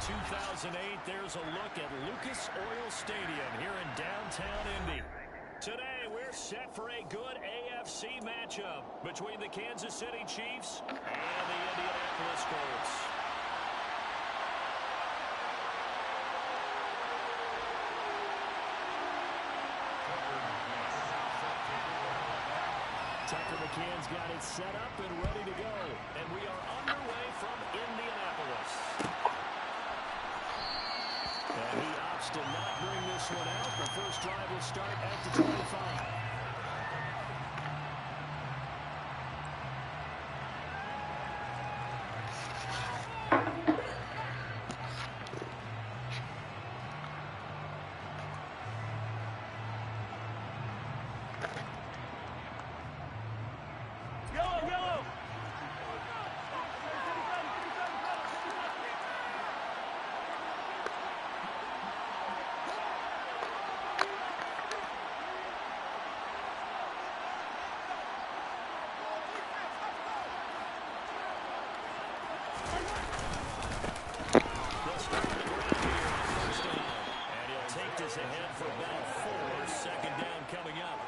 2008, there's a look at Lucas Oil Stadium here in downtown Indy. Today, we're set for a good AFC matchup between the Kansas City Chiefs and the Indianapolis Colts. Tucker McCann's got it set up and ready to go. And we are underway from Indianapolis. And he opts to not bring this one out. The first drive will start at the 25. Ahead for about 4. Second down coming up.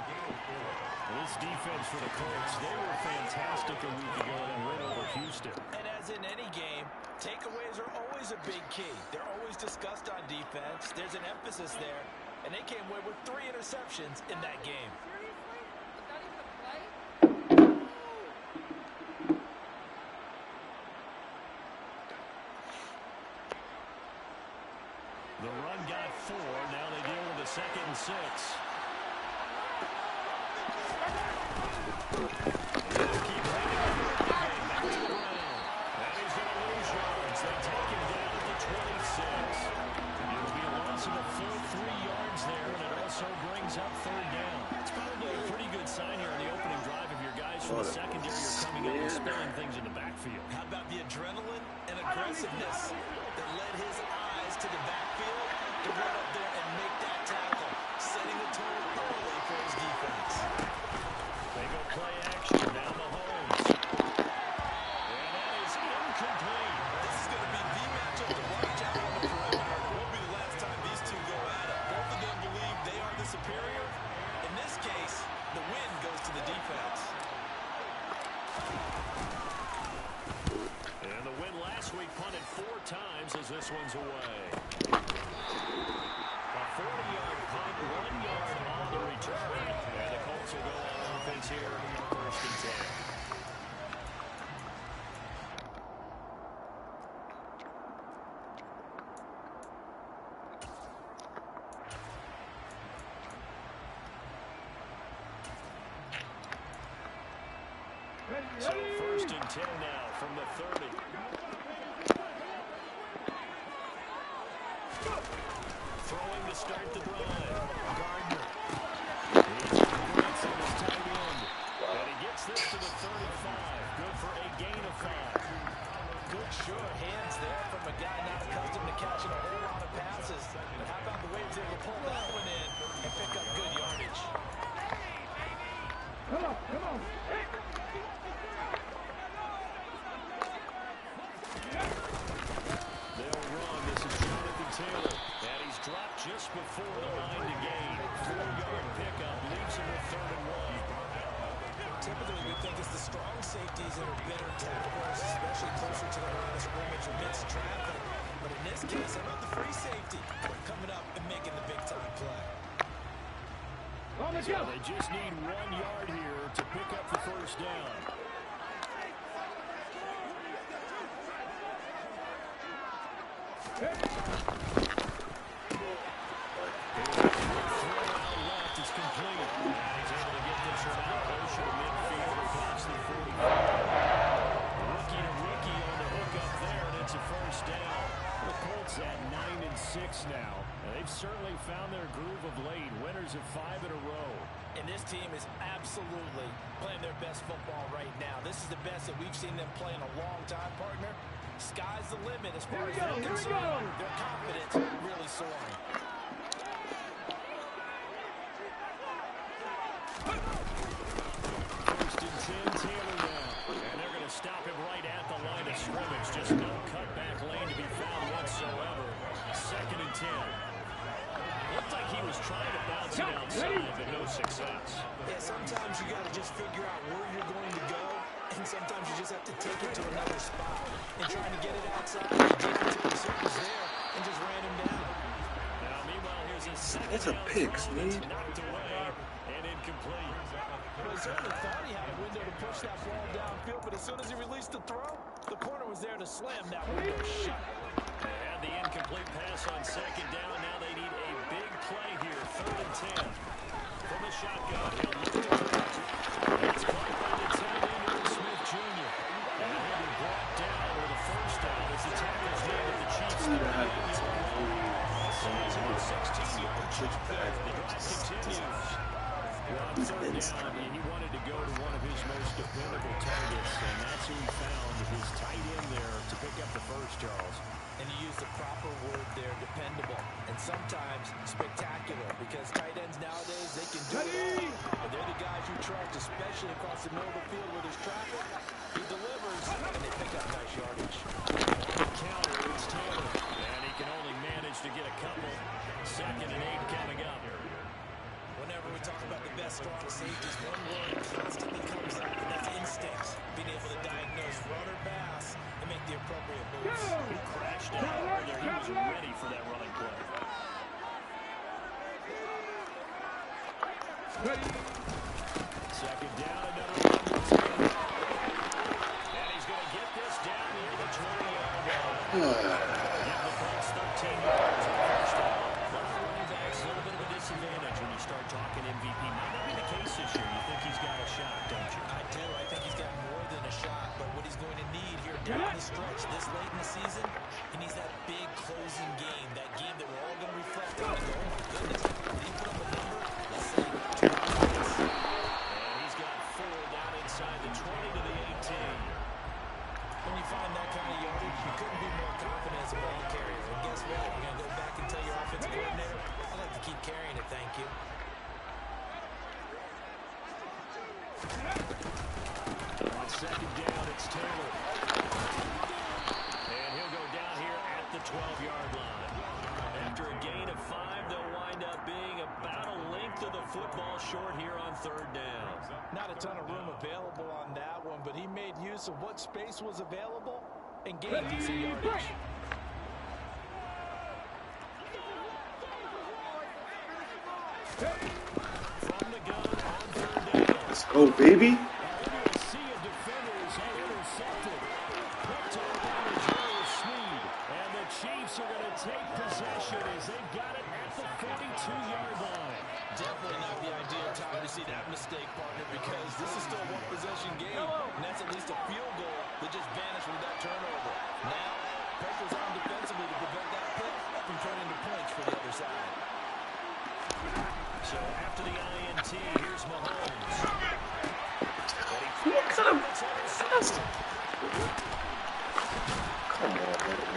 This defense for the Colts, they were fantastic a week ago and win over Houston. And as in any game, takeaways are always a big key. They're always discussed on defense. There's an emphasis there, and they came away with 3 interceptions in that game. The run got 4. Now they deal with a 2nd and 6. They'll keep heading back to the ground. And he's going to lose yards. They take him down to the 26. It'll be a loss of a full 3 yards there, and it also brings up 3rd down. It's probably a pretty good sign here on the opening drive of your guys from the secondary are coming up and spilling things in the backfield. How about the adrenaline and aggressiveness that led his eyes to the backfield to run up there and make that tackle, setting the tone early for his defense. They go play action. Now Mahomes. And that is incomplete. This is going to be the matchup to watch out on the perimeter. It won't be the last time these two go at it. Both of them believe they are the superior. In this case, the win goes to the defense. And the win last week punted 4 times as this one's away. A 40-yard punt, 1 yard on the return. And the Colts will go on offense here on 1st and 10. So 1st and 10 now from the 30. Throwing to start the drive. Gardner. He's on his tight end. And he gets this to the 35. Good for a gain of 5. Good sure hands there from a guy not accustomed to catching a whole lot of passes. But how about the way he's able to pull that one in and pick up good yardage? Come on, come on. They'll run. This is Jonathan Taylor. And he's dropped just before the line to gain. 4-yard pickup leaves him with 3rd and 1. Typically, we think it's the strong safeties that are better tacklers, especially closer to the line of scrimmage amidst traffic. But in this case, how about the free safety coming up and making the big-time play? So they just need 1 yard here to pick up the 1st down. Throw out left is complete. And he's able to get this one out closer to midfield across the 45. Rookie to rookie on the hook up there, and it's a 1st down. The Colts at 9 and 6 now. They've certainly found their groove of late. Winners of 5 in a row. And this team is absolutely playing their best football right now. This is the best that we've seen them play in a long time, partner. Sky's the limit as far as they're concerned. Their confidence really soaring. First and 10, Taylor now. And they're going to stop him right at the line of scrimmage. Just no cutback lane to be found whatsoever. was trying to bounce it outside, but no success. Yeah, sometimes you got to just figure out where you're going to go, and sometimes you just have to take it to another spot. And trying to get it outside, he did it to the receivers there and just ran him down. Now, meanwhile, here's a second That's a pick, Sneed. knocked away and incomplete. Well, he certainly thought he had a window to push that ball downfield, but as soon as he released the throw, the corner was there to slam that window shut. They had the incomplete pass on second down. Now they need a big play here. 3rd and 10. From the shotgun, he'll look to throw. It's caught by the tight end, Will Smith Jr. And he'll be brought down with a first down as the tackles made at the Chiefs. So it's a 16-yard chip back. The drive continues. Well, on 3rd down, he wanted to go to one of his most dependable targets, and that's who he found, his tight end there, to pick up the first, Charles. And he used the proper word there, dependable, and sometimes spectacular, because tight ends nowadays, they can do it all. But they're the guys you trust, especially across the middle of the field where there's traffic. He delivers, and they pick up nice yardage. Counter, it's Taylor, and he can only manage to get a couple. 2nd and 8 coming up. Whenever we talk about the best strong safeties, one word constantly comes up, and that's instincts. Being able to diagnose run or pass and make the appropriate moves. He crashed it hard there. He was ready for that running play. Second down, another one. And he's going to get this down near the 20-yard line. Give the Colts 13 yards on first down. Running back's a little bit of a disadvantage when you start talking MVP. Might not be the case this year. You think he's got a shot, don't you? I do. I think he's got more than a shot, but what he's going to need here down the stretch this late in the season, he needs that big closing game, that game that we're all going to reflect on and go, oh my goodness, did he put up a number? Let's say 2 points. And he's got 4 down inside the 20 to the 18. When you find that kind of yardage, you couldn't be more confident as a ball carrier. And guess what? You're going to go back and tell your offensive coordinator, I'd like to keep carrying it, thank you. On second down, it's Taylor. And he'll go down here at the 12-yard line. After a gain of 5, they'll wind up being about a length of the football short here on 3rd down. Not a ton of room available on that one, but he made use of what space was available and gained decent yardage. From the gun on 3rd down. Let's go, baby. A sea of defenders have intercepted. Picked off by Julius Sneed. And the Chiefs are going to take possession as they've got it at the 42-yard line. Definitely not the ideal time to see that mistake, partner, because this is still a one-possession game, and that's at least a field goal that just vanished with that turnover. Now, pressure's on defensively to prevent that pick from turning into points for the other side. So after the INT, here's Mahomes. What kind of pass? Come on, man.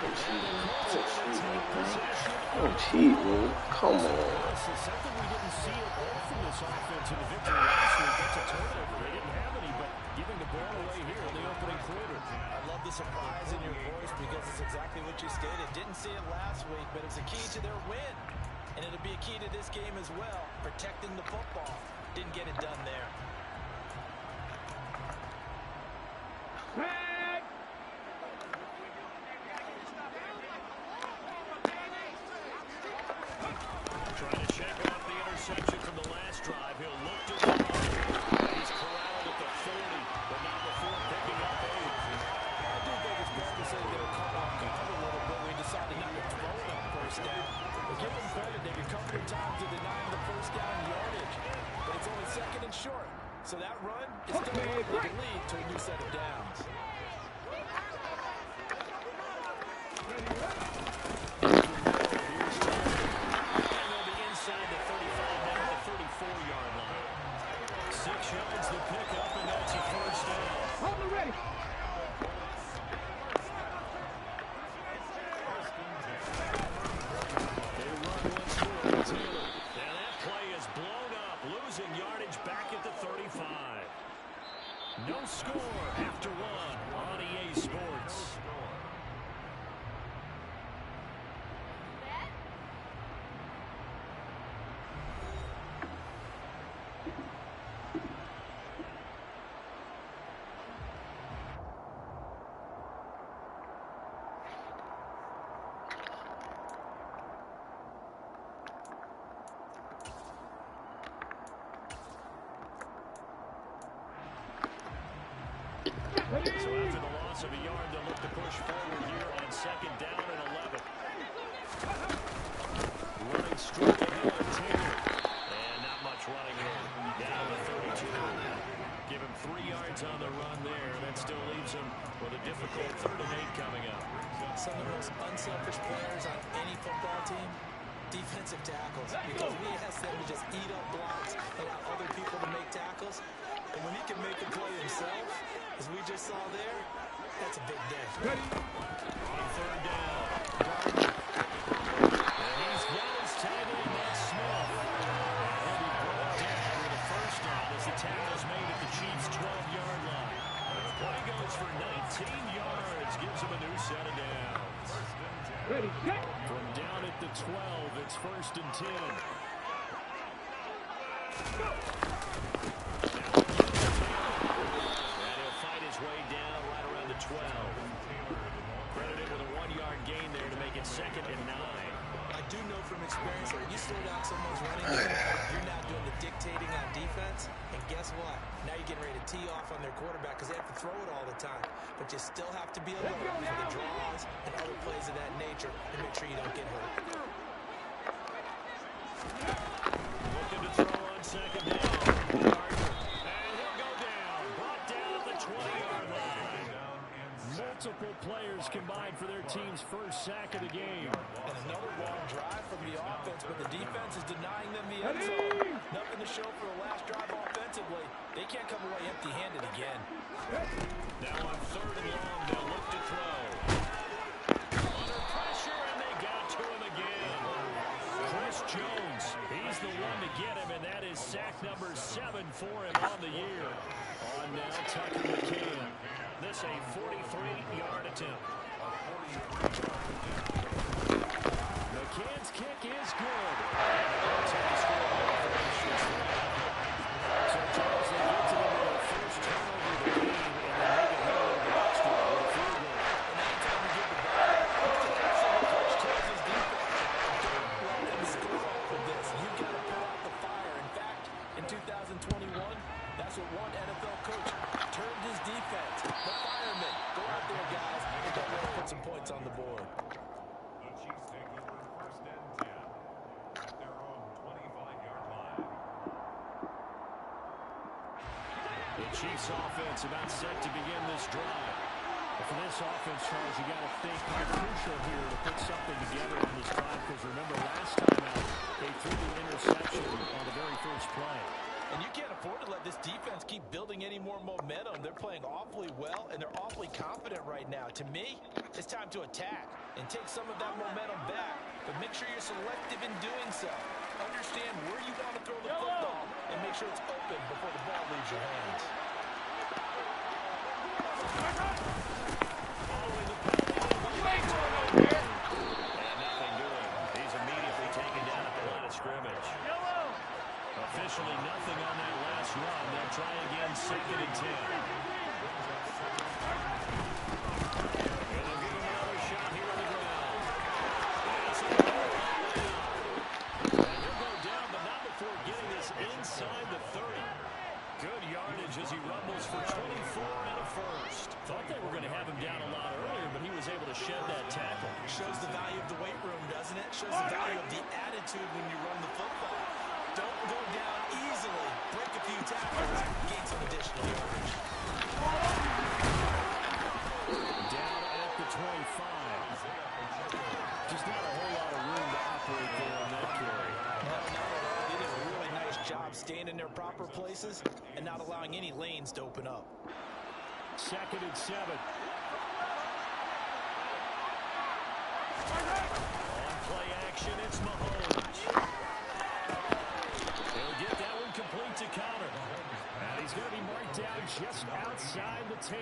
Don't cheat, man. Come on. Something we didn't see at all from this offense in the victory last week. That's a turnover. They didn't have any, but giving the ball away here in the opening quarter. I love the surprise in your voice because it's exactly what you stated. Didn't see it last week, but it's a key to their win. And it'll be a key to this game as well, protecting the football. Didn't get it done there. Trying to shake off the interception from the last drive. He'll look to the ball. He's corralled at the 40, but not before picking up 8. I do think it's fair to say they were caught off guard a little bit when he decided not to throw it on first down. But give them credit, they recovered in time to deny him the first down yardage. But it's only 2nd and short. So that run is still likely to lead to a new set of downs. Inside the 35, now the 34-yard line. 6 yards the pickup, and that's a first down. Hold it ready. They run once more to Taylor. And that play is blown up, losing yardage back at the 35. No score after 1 on EA Sports. loss of a yard. They'll look to push forward here on 2nd down and 11. Running straight ahead, Taylor. And not much running here. Down to 32. Give him 3 yards on the run there. That still leaves him with a difficult 3rd and 8 coming up. Some of the most unselfish players on any football team, defensive tackles. Because we ask them to just eat up blocks and allow other people to make tackles. And when he can make a play himself, as we just saw there, that's a big day. On 3rd down, Gardner. And he's got his tag in. That's Smith. He'll be brought down with a 1st down as the tackle's made at the Chiefs' 12-yard line. The play goes for 19 yards. Gives him a new set of downs. Ready, set. From down at the 12, it's 1st and 10. Go. And he'll fight his way down right around the 12. Credited with a 1-yard gain there to make it 2nd and 9. I do know from experience that when you slow down someone's running game, you're not doing the dictating on defense. And guess what? Now you're getting ready to tee off on their quarterback because they have to throw it all the time. But you still have to be alert for the draws and other plays of that nature and make sure you don't get hurt. Looking to throw on 2nd down. Gardner. And he'll go down. Brought down at the 20-yard line. Multiple players combined for their team's 1st sack of the game. And another long drive from the offense, but the defense is denying them the end zone. Nothing to show for the last drive offensively. They can't come away empty-handed again. Now on 3rd and long, they'll look to throw. Under pressure, and they got to him again. Chris Jones, he's the one to get him, and that is sack number 7 for him on the year. On now, Tucker McCann. This a 43-yard attempt. McCann's kick is good. So Charles, they get to the 1st turnover of the game, and they make it hard over the next one with a field goal. And anytime you get the ball, coach tells his defense, don't let them score off of this. You've got to pull out the fire. In fact, in 2021, that's what one NFL coach turned his defense. The firemen. Go out there, guys, and don't let them put some points on the board. The Chiefs take over 1st and 10 at their own 25-yard line. The Chiefs offense about set to begin this drive. But for this offense, Charles, you got to think how crucial here to put something together on this drive, because remember last time out, they threw the interception on the very 1st play. And you can't afford to let this defense keep building any more momentum. They're playing awfully well, and they're awfully confident right now. To me, it's time to attack and take some of that momentum back. But make sure you're selective in doing so. Understand where you want to throw the football and make sure it's open before the ball leaves your hands. Following the penalty, and nothing doing. He's immediately taken down at the line of scrimmage. Officially nothing on that last run. They'll try again 2nd and 10. And they'll give him another shot here on the ground. And he'll go down, but not before getting this inside the 30. Good yardage as he rumbles for 24 and a 1st. Thought they were going to have him down a lot earlier, but he was able to shed that tackle. Shows the value of the weight room, doesn't it? Shows the value of the attitude when you run the football. Don't go down easily. Break a few tackles. Gain some additional yardage. Down at the 25. Just not a whole lot of room to operate there on that carry. No, they did a really nice job staying in their proper places and not allowing any lanes to open up. 2nd and 7. On play action, it's Mahomes. He'll get that one complete to Connor. And he's going to be marked down just outside the 10.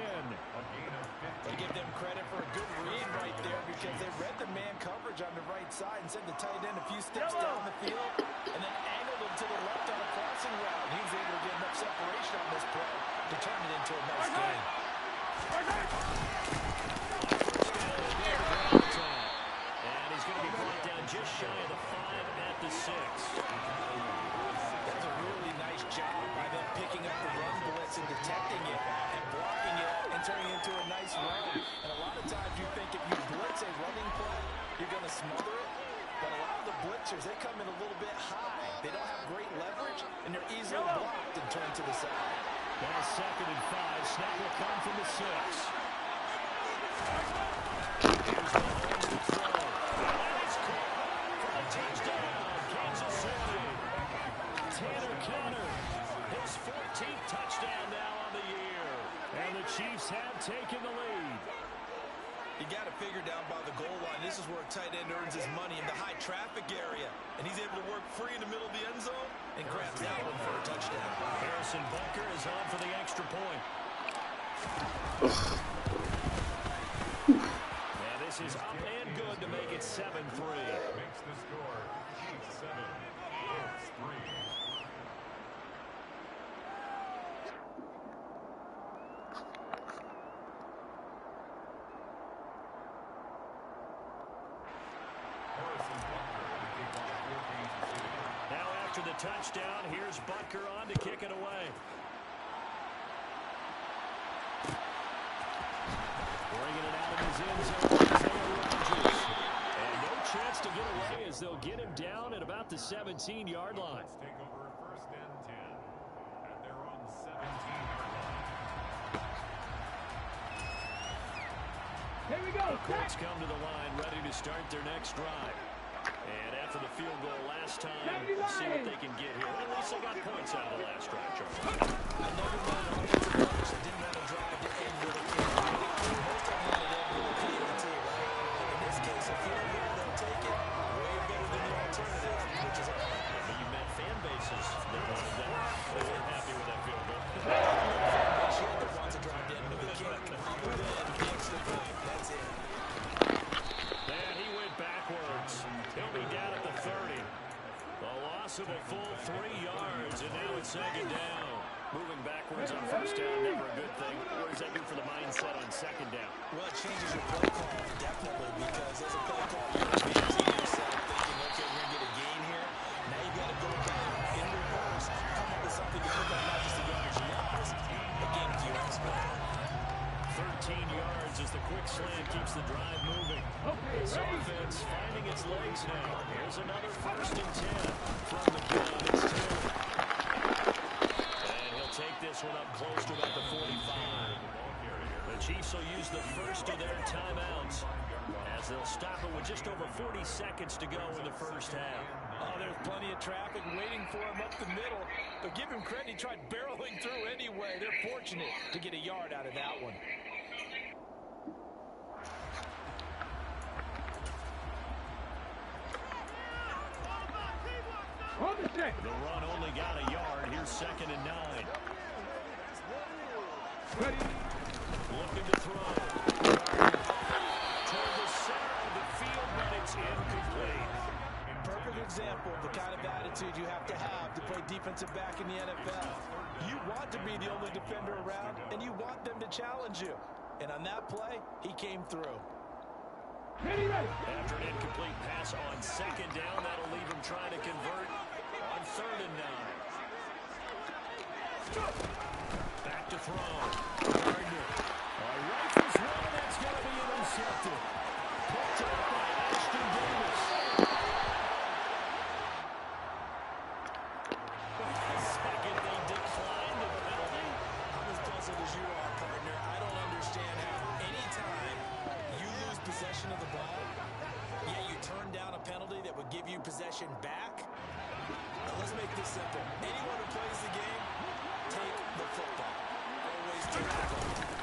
They give them credit for a good read right there because they read the man coverage on the right side and sent the tight end a few steps down the field and then angled him to the left on a crossing route. He was able to get enough separation on this play to turn it into a nice game. And he's going to be brought down just shy of the 5 at the 6. That's a really nice job by them picking up the run blitz and detecting it and blocking it and turning it into a nice run. and they're easily blocked and turned to the side. Now 2nd and 5. Snap will come from the 6. Here's Mahomes to throw. And it's caught for a touchdown, Kansas City. Tanner Conner, his 14th touchdown now on the year. And the Chiefs have taken the lead. You got to figure down by the goal line. This is where a tight end earns his money, in the high traffic area. And he's able to work free in the middle of the end zone and grabs that one for a touchdown. Harrison Butker is on for the extra point. Now this is up and good to make it 7-3. Makes the score Chiefs 7, Colts 3. Now after the touchdown, here's Butker on to kick it away. Bringing it out of his end zone, Isaiah Rodgers. And no chance to get away as they'll get him down at about the 17-yard line. Let's take over 1st and 10 at their own 17-yard line. Here we go. The Colts come to the line, ready to start their next drive. And after the field goal last time, we'll see what they can get here. At least they got points out of the last drive, Charlie. I never met an offensive coach that didn't want to drive to end with a kick. Most of them wanted to end with a PAT, right? In this case, a field goal, they'll take it way better than the alternative, which is a punt. But you met fan bases that wanted that. They weren't happy with that field goal. She had the ones that drive to end with a kick. Other than the extra point, that's it. And he went backwards. He'll be down at the 30. A loss of a full 3 yards, and now it's 2nd down. Moving backwards on 1st down, never a good thing. What does that do for the mindset on 2nd down? Well, it changes your play call, definitely, because as a play call, you're advancing yourself, thinking, okay, we're going to get a gain here. Now you got to go back in reverse, come up with something to pick up not just a yardage loss, but gain a few extra. 13 yards as the quick slant keeps the drive moving. This offense finding its legs now. Here's another 1st and 10 from the gun. It's 2. And he'll take this one up close to about the 45. The Chiefs will use the first of their timeouts as they'll stop it with just over 40 seconds to go in the 1st half. Oh, there's plenty of traffic waiting for him up the middle, but give him credit, he tried barreling through anyway. They're fortunate to get a yard out of that one. On the check. The run only got a yard. Here's 2nd and 9. Ready. Looking to throw. Toward the center of the field, but it's incomplete. Perfect example of the kind of attitude you have to play defensive back in the NFL. You want to be the only defender around, and you want them to challenge you. And on that play, he came through. Ready, ready. After an incomplete pass on 2nd down, that'll leave him trying to convert on 3rd and 9. Back to throw. Gardner. Rifles one, that's going to be intercepted. Picked up by Ashton Davis. Second, they declined the penalty. I'm as puzzled as you are, partner. I don't understand how any time you lose possession of the ball, yet you turn down a penalty that would give you possession back. Now, let's make this simple. Anyone who plays the game, take the football. Always take the football.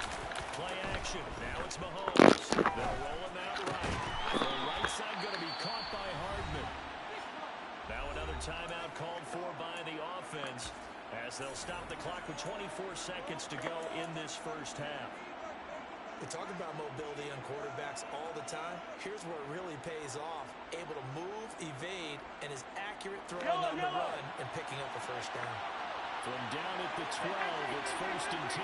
Play action. Now it's Mahomes. They'll roll him out right. The right side going to be caught by Hardman. Now another timeout called for by the offense as they'll stop the clock with 24 seconds to go in this 1st half. We talk about mobility on quarterbacks all the time. Here's where it really pays off. Able to move, evade, and is accurate throwing on the run and picking up a 1st down. From down at the 12, it's 1st and 10.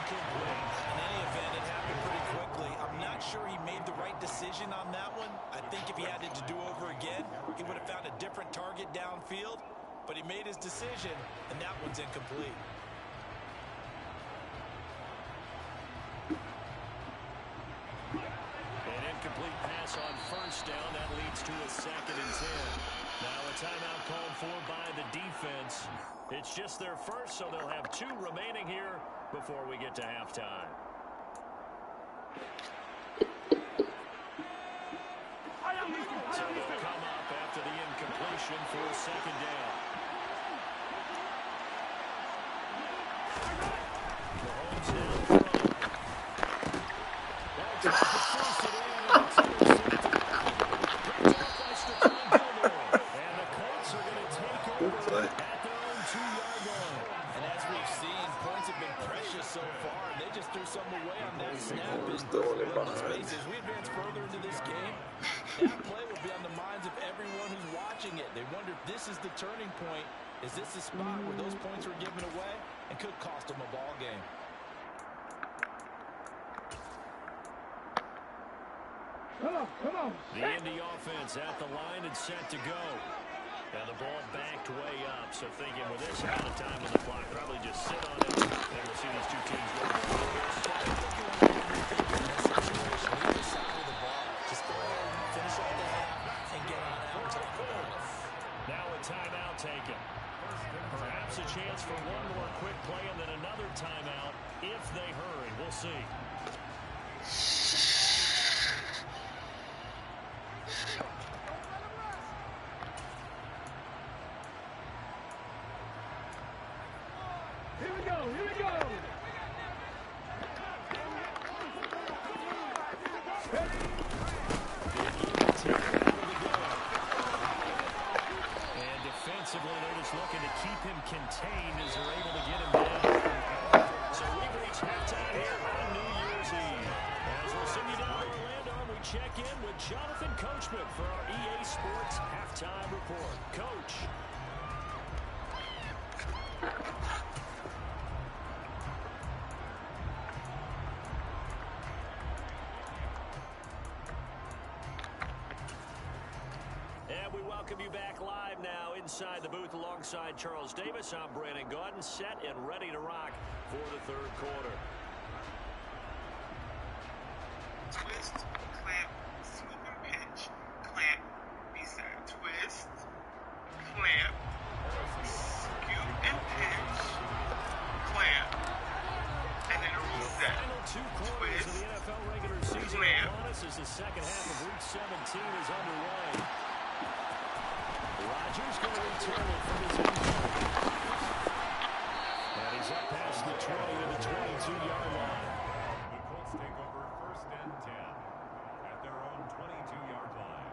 In any event, it happened pretty quickly. I'm not sure he made the right decision on that one. I think if he had it to do over again, he would have found a different target downfield. But he made his decision, and that one's incomplete. An incomplete pass loss on first down. That leads to a 2nd and 10. Now a timeout called for by the defense. It's just their first, so they'll have 2 remaining here before we get to halftime. So they'll come up after the incompletion for a 2nd down. Mahomes down front. That's force it in, and it's intercepted. Picked off by Stephon Gilmore. And the Colts are going to take over at their own 2-yard line. And as we've seen, points have been precious so far. They just threw something away on that snap. Mahomes throwing it And behind. as we advance further into this game, that play will be on the minds of everyone who's watching it. They wonder if this is the turning point. Is this the spot where those points were given away and could cost them a ball game? Come on. The Indy offense at the line and set to go. And the ball backed way up. So thinking with this amount of time on the clock, probably just sit on it. And we'll see these 2 teams go. Now a timeout taken. Perhaps a chance for one more quick play and then another timeout if they hurry. We'll see. Here we go. And defensively, they're just looking to keep him contained as they're able to get him down. So we've reached halftime here on New Year's Eve. As we'll send you down to Orlando, we check in with Jonathan Coachman for our EA Sports Halftime Report. Coach. And we welcome you back live now inside the booth alongside Charles Davis. I'm Brandon Gaudin, set and ready to rock for the 3rd quarter. Twist, clamp, swoop and pinch, clamp, reset, twist, clamp, scoop and pinch, clamp, and then a reset. Final 2 quarters of the NFL regular season upon us as the 2nd half of Week 17 is underway. Rodgers going to return it from his injury. And he's up past the 20 to the 22-yard line. The Colts take over 1st and 10 at their own 22-yard line.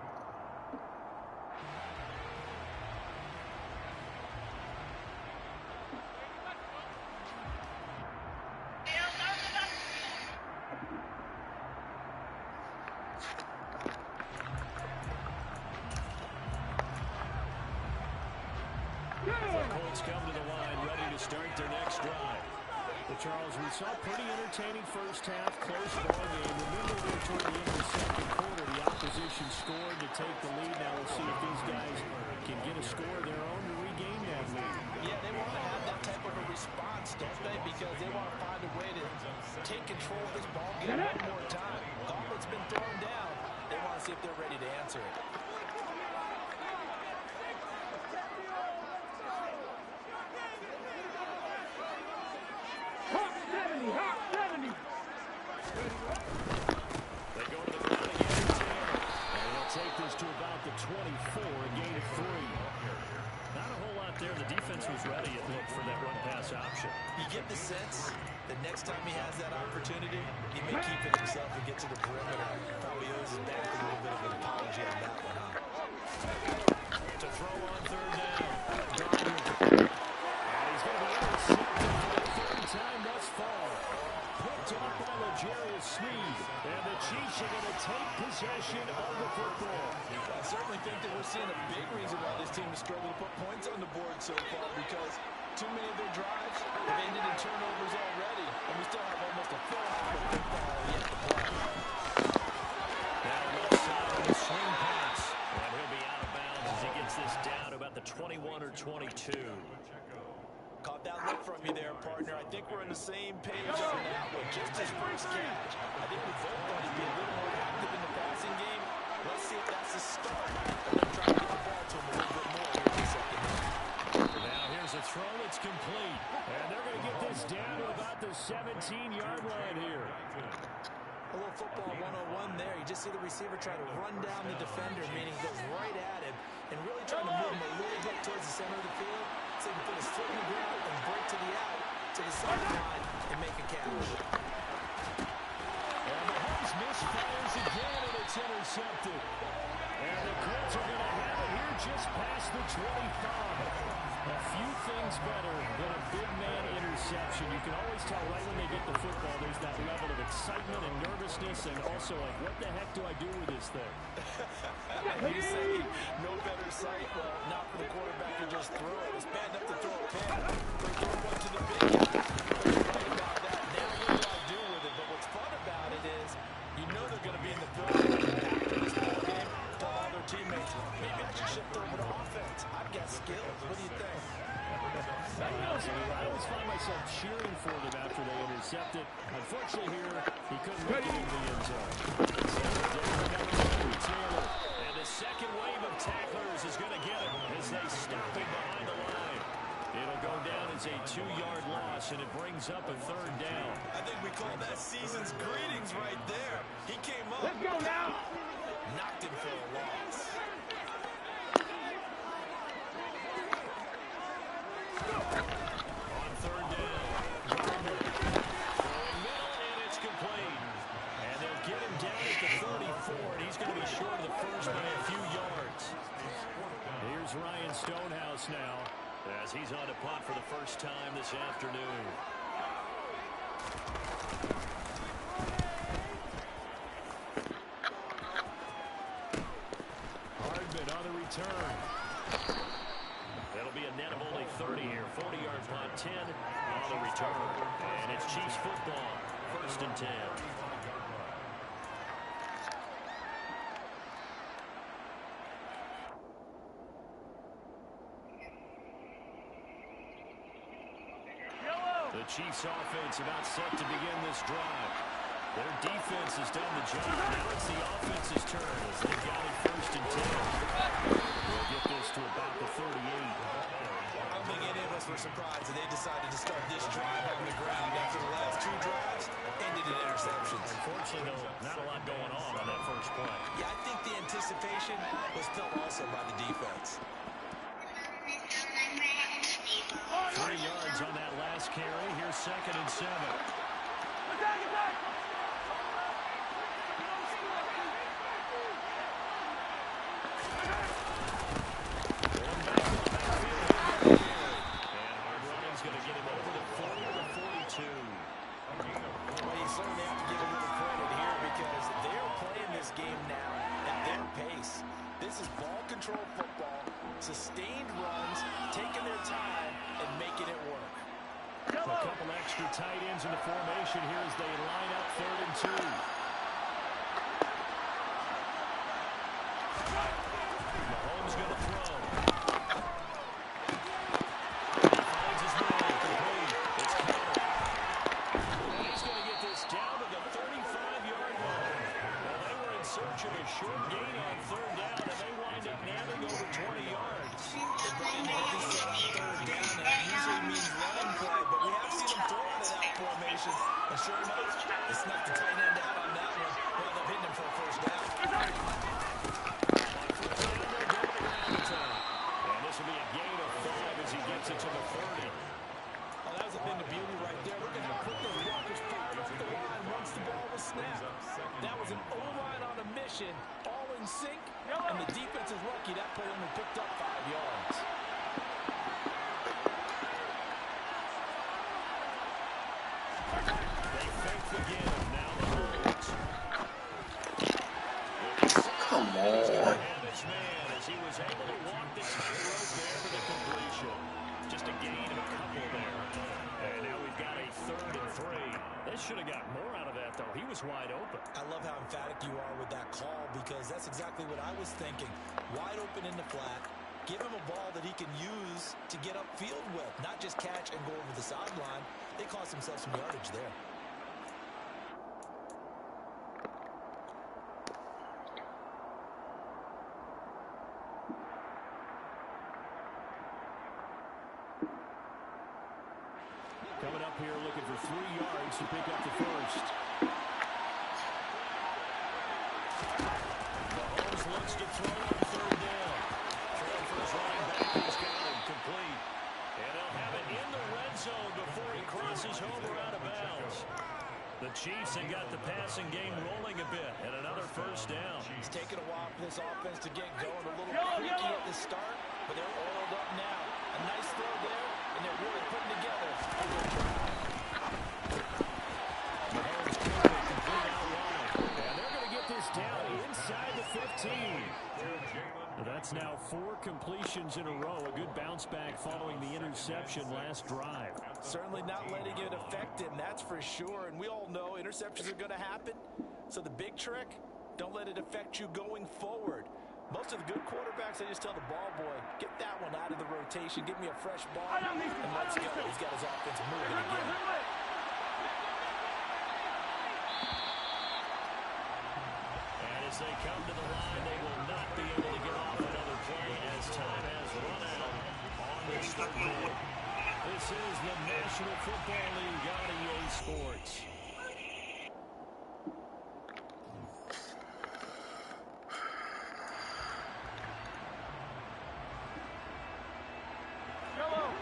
Colts come to the line, ready to start their next drive. Well, Charles, we saw a pretty entertaining first half, close ball game. Remember there toward the end of the 2nd quarter, the opposition scored to take the lead. Now we'll see if these guys can get a score of their own to regain that lead. Yeah, they want to have that type of a response, don't they? Because they want to find a way to take control of this ball game one more time. Gauntlet's been thrown down. They want to see if they're ready to answer it. Hot 70. They go to the ground again. And they'll take this to about the 24, a gain of 3. Not a whole lot there. The defense was ready, it looked, for that run-pass option. You get the sense that next time he has that opportunity, he may keep it himself and get to the perimeter. Probably owes his back a little bit of an apology on that one, huh? To throw on 3rd down. Gardner. And he's going to be intercepted for the 3rd time thus far. Picked off by L'Jarius Sneed. And the Chiefs are going to take possession of the football. I certainly think that we're seeing a big reason why this team is struggling to put points on the board so far, because too many of their drives have ended in turnovers already, and we still have almost a full half of football yet to play. Now left side of the swing pass. And he'll be out of bounds as he gets this down to about the 21 or 22. Caught that look from you there, partner. I think we're on the same page on that one. Just his first catch. I think we both thought he'd be a little more active in the passing game. see the receiver try to run down the defender, meaning goes right at him, and really trying to move him a little bit towards the center of the field so he can put his foot in the ground and break to the out, to the sideline, and make a catch. And Mahomes misfires again, and it's intercepted. And the Colts are going to have it here just past the 25. A few things better than a big man interception. You can always tell right when they get the football, there's that level of excitement and nervousness, and also like, what the heck do I do with this thing? You say no better sight? Well, not for the quarterback to just throw it. It's bad enough to throw a pin. But throw one to the big guy. You're right about that. Now what do I do with it? But what's fun about it is you know they're going to be in the building after this ball game. Tell all their teammates, maybe I should shift over to offense. I've got skills. What do you think? I always find myself cheering for them after they intercept it. Unfortunately here, he couldn't make it into the end zone. And the second wave of tacklers is going to get him as they stop him behind the line. It'll go down as a 2-yard loss, and it brings up a 3rd down. I think we call that season's greetings right there. He came up. Let's go now. Knocked him for a loss. On 3rd down, Gardner throwing middle, and it's complete. And they'll get him down at the 34, and he's going to be short of the first by a few yards. Here's Ryan Stonehouse now, as he's on to punt for the first time this afternoon. Hardman on the return. That'll be a net of only 30 here. 40-yard punt, 10 on the return. And it's Chiefs football, 1st and 10. The Chiefs offense about set to begin this drive. Their defense has done the job. Now it's the offense's turn as they've got it 1st and 10. We'll get this to about the 38. I don't think any of us were surprised that they decided to start this drive on the ground after the last 2 drives ended in interceptions. Unfortunately, though, not a lot going on that first play. Yeah, I think the anticipation was felt also by the defense. 3 yards on that last carry. Here's 2nd and 7. Attack! And hard running's going to get him over the 40 to the 42. Well, you certainly have to give a little credit here because they're playing this game now at their pace. This is ball control football, sustained runs, taking their time, and making it work. A couple extra tight ends in the formation here as they line up 3rd and 2. Mahomes going to throw. He finds his man complete. It's covered. And he's going to get this down to the 35-yard line. Well, they were in search of a short gain on 3rd down, and they wind up nabbing over 20 yards. They brought in a heavy set on 3rd down, and that usually means running play, but we have seen them throw out of that formation. And sure enough, they snuck the tight end out on that one, wound up hitting him for a 1st down. And this will be a gain of 5 as he gets it to the 30. Oh, that was a bit of beauty right there. Look at how quick those blockers fired off the line once the ball was snapped. That was an O-line on a mission, all in sync, and the defense is lucky that play only picked up 5 yards. They fake the give. Now the holds. Come on. And his man as he was able to walk the tightrope there for the completion. Just a gain of a couple there. And now we've got a 3rd and 3. They should have got more out of that, though. He was wide open. I love how emphatic you are with that call because that's exactly what I was thinking. Wide open in the flat. Give him a ball that he can use to get upfield with, not just catch and go over the sideline. They cost themselves some yardage there. Coming up here looking for 3 yards to pick up the first. passing game rolling a bit, and another first down. It's taken a while for this offense to get going. A little creaky at the start, but they're oiled up now. A nice throw there, and they're really putting together a good drive. Mahomes quickly complete out wide. And they're going to get this down inside the 15. That's now 4 completions in a row. A good bounce back following the interception last drive. Certainly not letting it affect him, that's for sure. And we all know interceptions are going to happen. So the big trick, don't let it affect you going forward. Most of the good quarterbacks, they just tell the ball boy, get that one out of the rotation, give me a fresh ball, and let's go. He's got his offense moving again. And as they come to the line, they will not be able to get off another play as time has run out on this third quarter. This is the National Football League on EA Sports.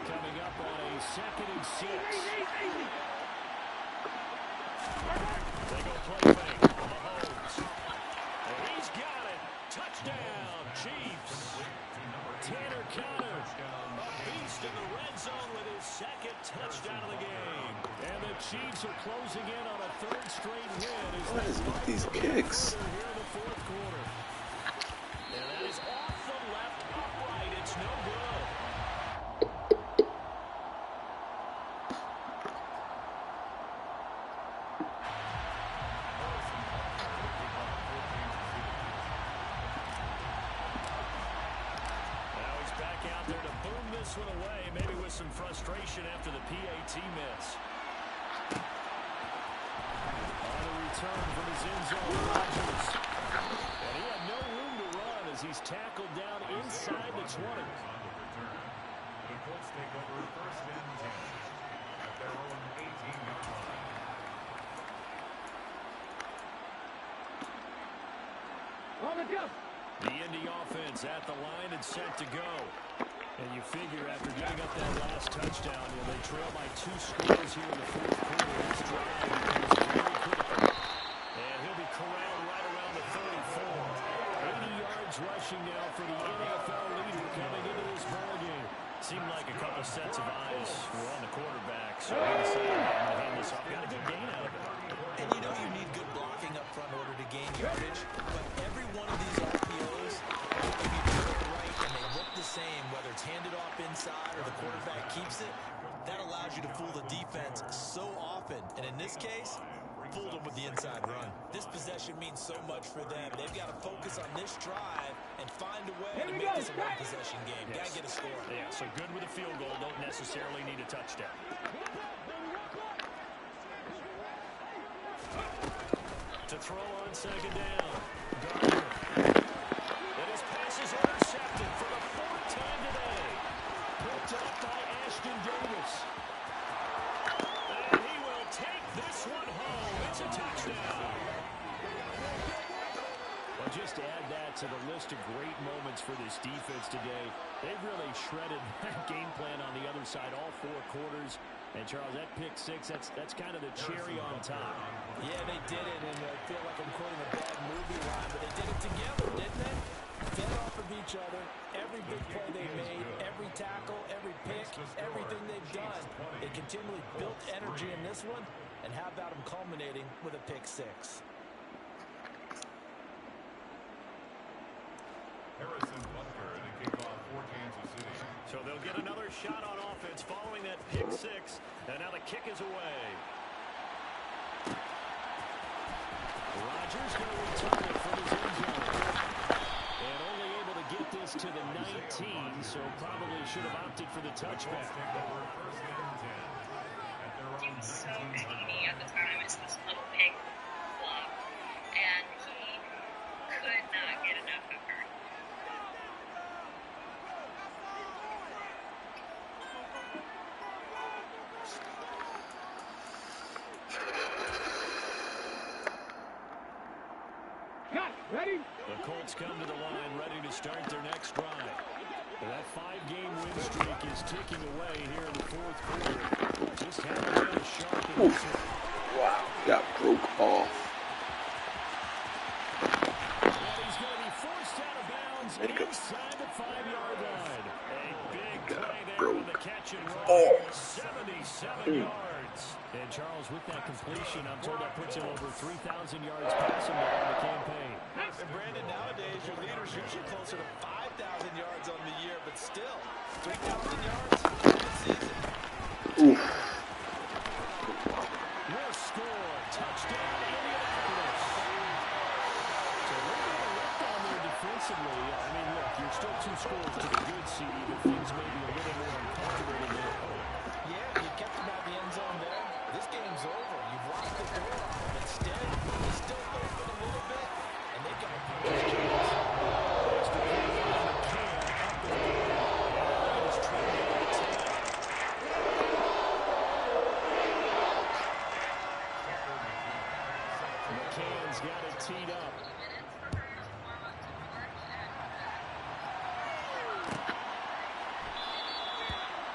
Coming up on a 2nd and 6. They go play fake. Mahomes. And he's got it. Touchdown, Chiefs. Tanner Conner. A beast in the red zone with his 2nd touchdown of the game. And the Chiefs are closing in on a 3rd straight win. What is with these kicks? Here in the 4th quarter. And that is off the left upright. It's no good. This one away, maybe with some frustration after the PAT miss. On the return from his end zone, Rodgers. And he had no room to run as he's tackled down inside the 20. On the return, the Colts take over 1st and 10 at their own 18-yard line. The Indy offense at the line and set to go. And you figure after getting up that last touchdown, they trail by 2 scores here in the 4th quarter. This drive becomes very critical. And he'll be corralled right around the 34. 80 yards rushing now for the NFL leader coming into this ball game. Seemed like a couple sets of eyes were on the quarterback. So he decided to hand this off. Got a good gain out of it. And you know you need good blocking up front in order to gain yardage. But every one of these RPOs, if you do it right and they look the same, whether it's handed off inside or the quarterback keeps it, that allows you to fool the defense so often. And in this case, fooled them with the inside run. This possession means so much for them. They've got to focus on this drive and find a way to make this a one-possession game. Got to get a score. Yeah, so good with a field goal. Don't necessarily need a touchdown. To throw on 2nd down. Gardner. And his pass is intercepted for the 4th time today. Picked up by Ashton Davis. And he will take this one home. It's a touchdown. Well, just to add that to the list of great moments for this defense today, they've really shredded that game plan on the other side all 4 quarters. And, Charles, that pick 6, that's kind of the cherry on top. Yeah, they did it, and I feel like I'm quoting a bad movie line, but they did it together, didn't they? Fed off of each other, every big play they made, every tackle, every pick, everything they've done. They continually built energy in this one, and how about them culminating with a pick 6? Harrison Butker to kick off for Kansas City. So they'll get another shot on offense following that pick 6, and now the kick is away. Rodgers going to return it from his end zone. And only able to get this to the 19, so probably should have opted for the touchback. Take over 1st and 10 at their own 19-yard line. So Indy at the time is this little pig flop, and he could not get enough of her. Ready? The Colts come to the line ready to start their next drive. That 5-game win streak is ticking away here in the 4th quarter. Just haven't been a sharp. Wow, got broke off. Make him. Inside the 5-yard line. A big Got play there broke. on the catch and run. Oh. 77 yards. And Charles, with that completion, I'm told that puts him over 3,000 yards passing now in the campaign. And Brandon, nowadays your leaders usually closer to 5,000 yards on the year, but still 3,000 yards this season. Oof. Will score. Touchdown, Indianapolis. So a little bit of letdown there defensively. I mean, look, you're still 2 scores to the good, CD, but things may be a little more uncomfortable than they hope. Yeah, you kept him out of the end zone there. This game's over. You've locked the door on him. Instead, he's still open a little bit, and they got to punch his chance. McCann's got it teed up.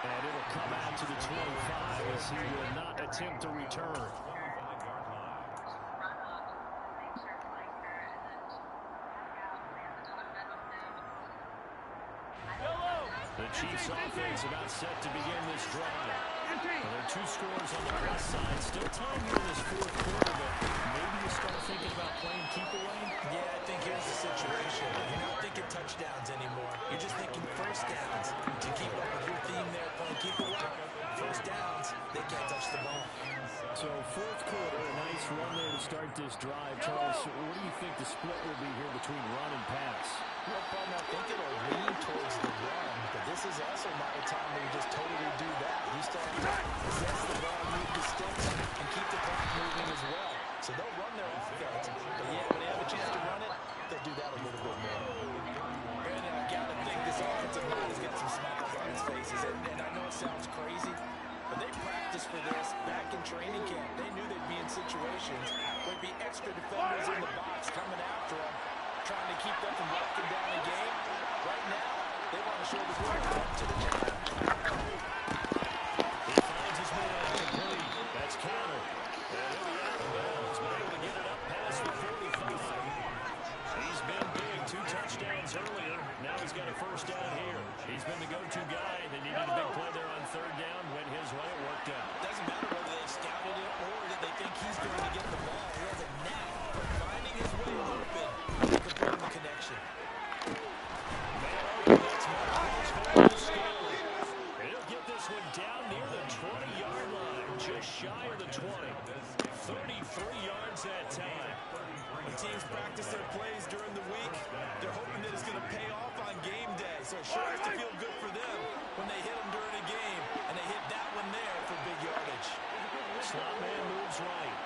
And it'll come out to the 25 as he will not attempt to return. The Chiefs offense about set to begin this drive. Well, there are 2 scores on the plus side. Still time here in this 4th quarter, but maybe you start thinking about playing keep away? Yeah, I think here's the situation. You're not thinking touchdowns anymore. You're just thinking first downs. To keep up with your theme there, playing keep away. First downs, they can't touch the ball. So 4th quarter, a nice run there to start this drive. Charles, what do you think the split will be here between run and pass? Well, Paul, I think it'll lean towards the run, but this is also not a time where you just totally do that. You still have to possess the ball, move the sticks, and keep the clock moving as well. So they'll run their offense, but yeah, when they have a chance to run it, they'll do that a little bit more. Brandon, I gotta think this offensive line has got some smiles on its faces, and I know it sounds crazy, but they practiced for this back in training camp. They knew they'd be in situations where there'd be extra defenders in the box coming after them, trying to keep them from locking down the game. Right now, they want to show the world up to the challenge. He finds his man complete. That's counter. And he'll be out of bounds, but able to get it up past the 45. He's been big. 2 touchdowns earlier. Now he's got a first down here. He's been the go-to guy. They needed a big play there on 3rd down. Went his way. It worked out. Doesn't matter whether they scouted it or that they think he's going to get the ball. He has a knack for finding his way open and completing the connection. He'll get this one down near the 20-yard line, just shy of the 20. 33 yards that time. The teams practice their plays during the week. They're hoping that it's going to pay off on game day. So it sure has to feel good for them when they hit them during a game, and they hit that one there for big yardage. Slot man moves right.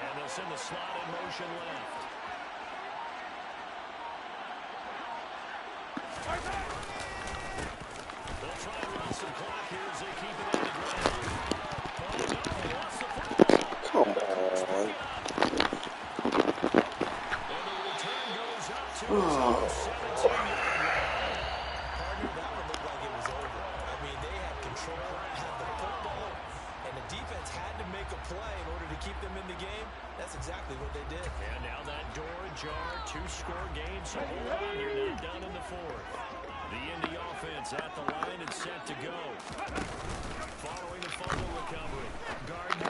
And they'll send the slot in motion left. They'll try and run some clock here as they keep it on the ground. Oh, no, lost the football. Come on. And the return goes up to his 17-yard line. Partner, that one looked like it was over. I mean, they had control, had the football, and the defense had to make a play in order to keep them in the game. That's exactly what they did. And now that door ajar, 2-score game, so hold on, you're not done in the 4th. The Indy offense at the line and set to go. Following the fumble recovery, Gardner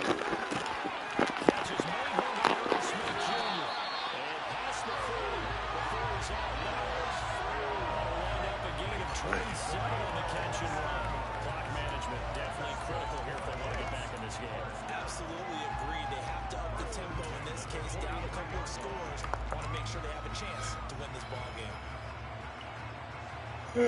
catches Mayhew by Earl Smith Jr. And past the 40 before he's out. Myers will wind up a gain of 27 on the catch and run. Clock management definitely critical here if they want to get back in this game. Absolutely agreed. They have to up the tempo in this case, down a couple of scores. Want to make sure they have a chance to win this ball game. Come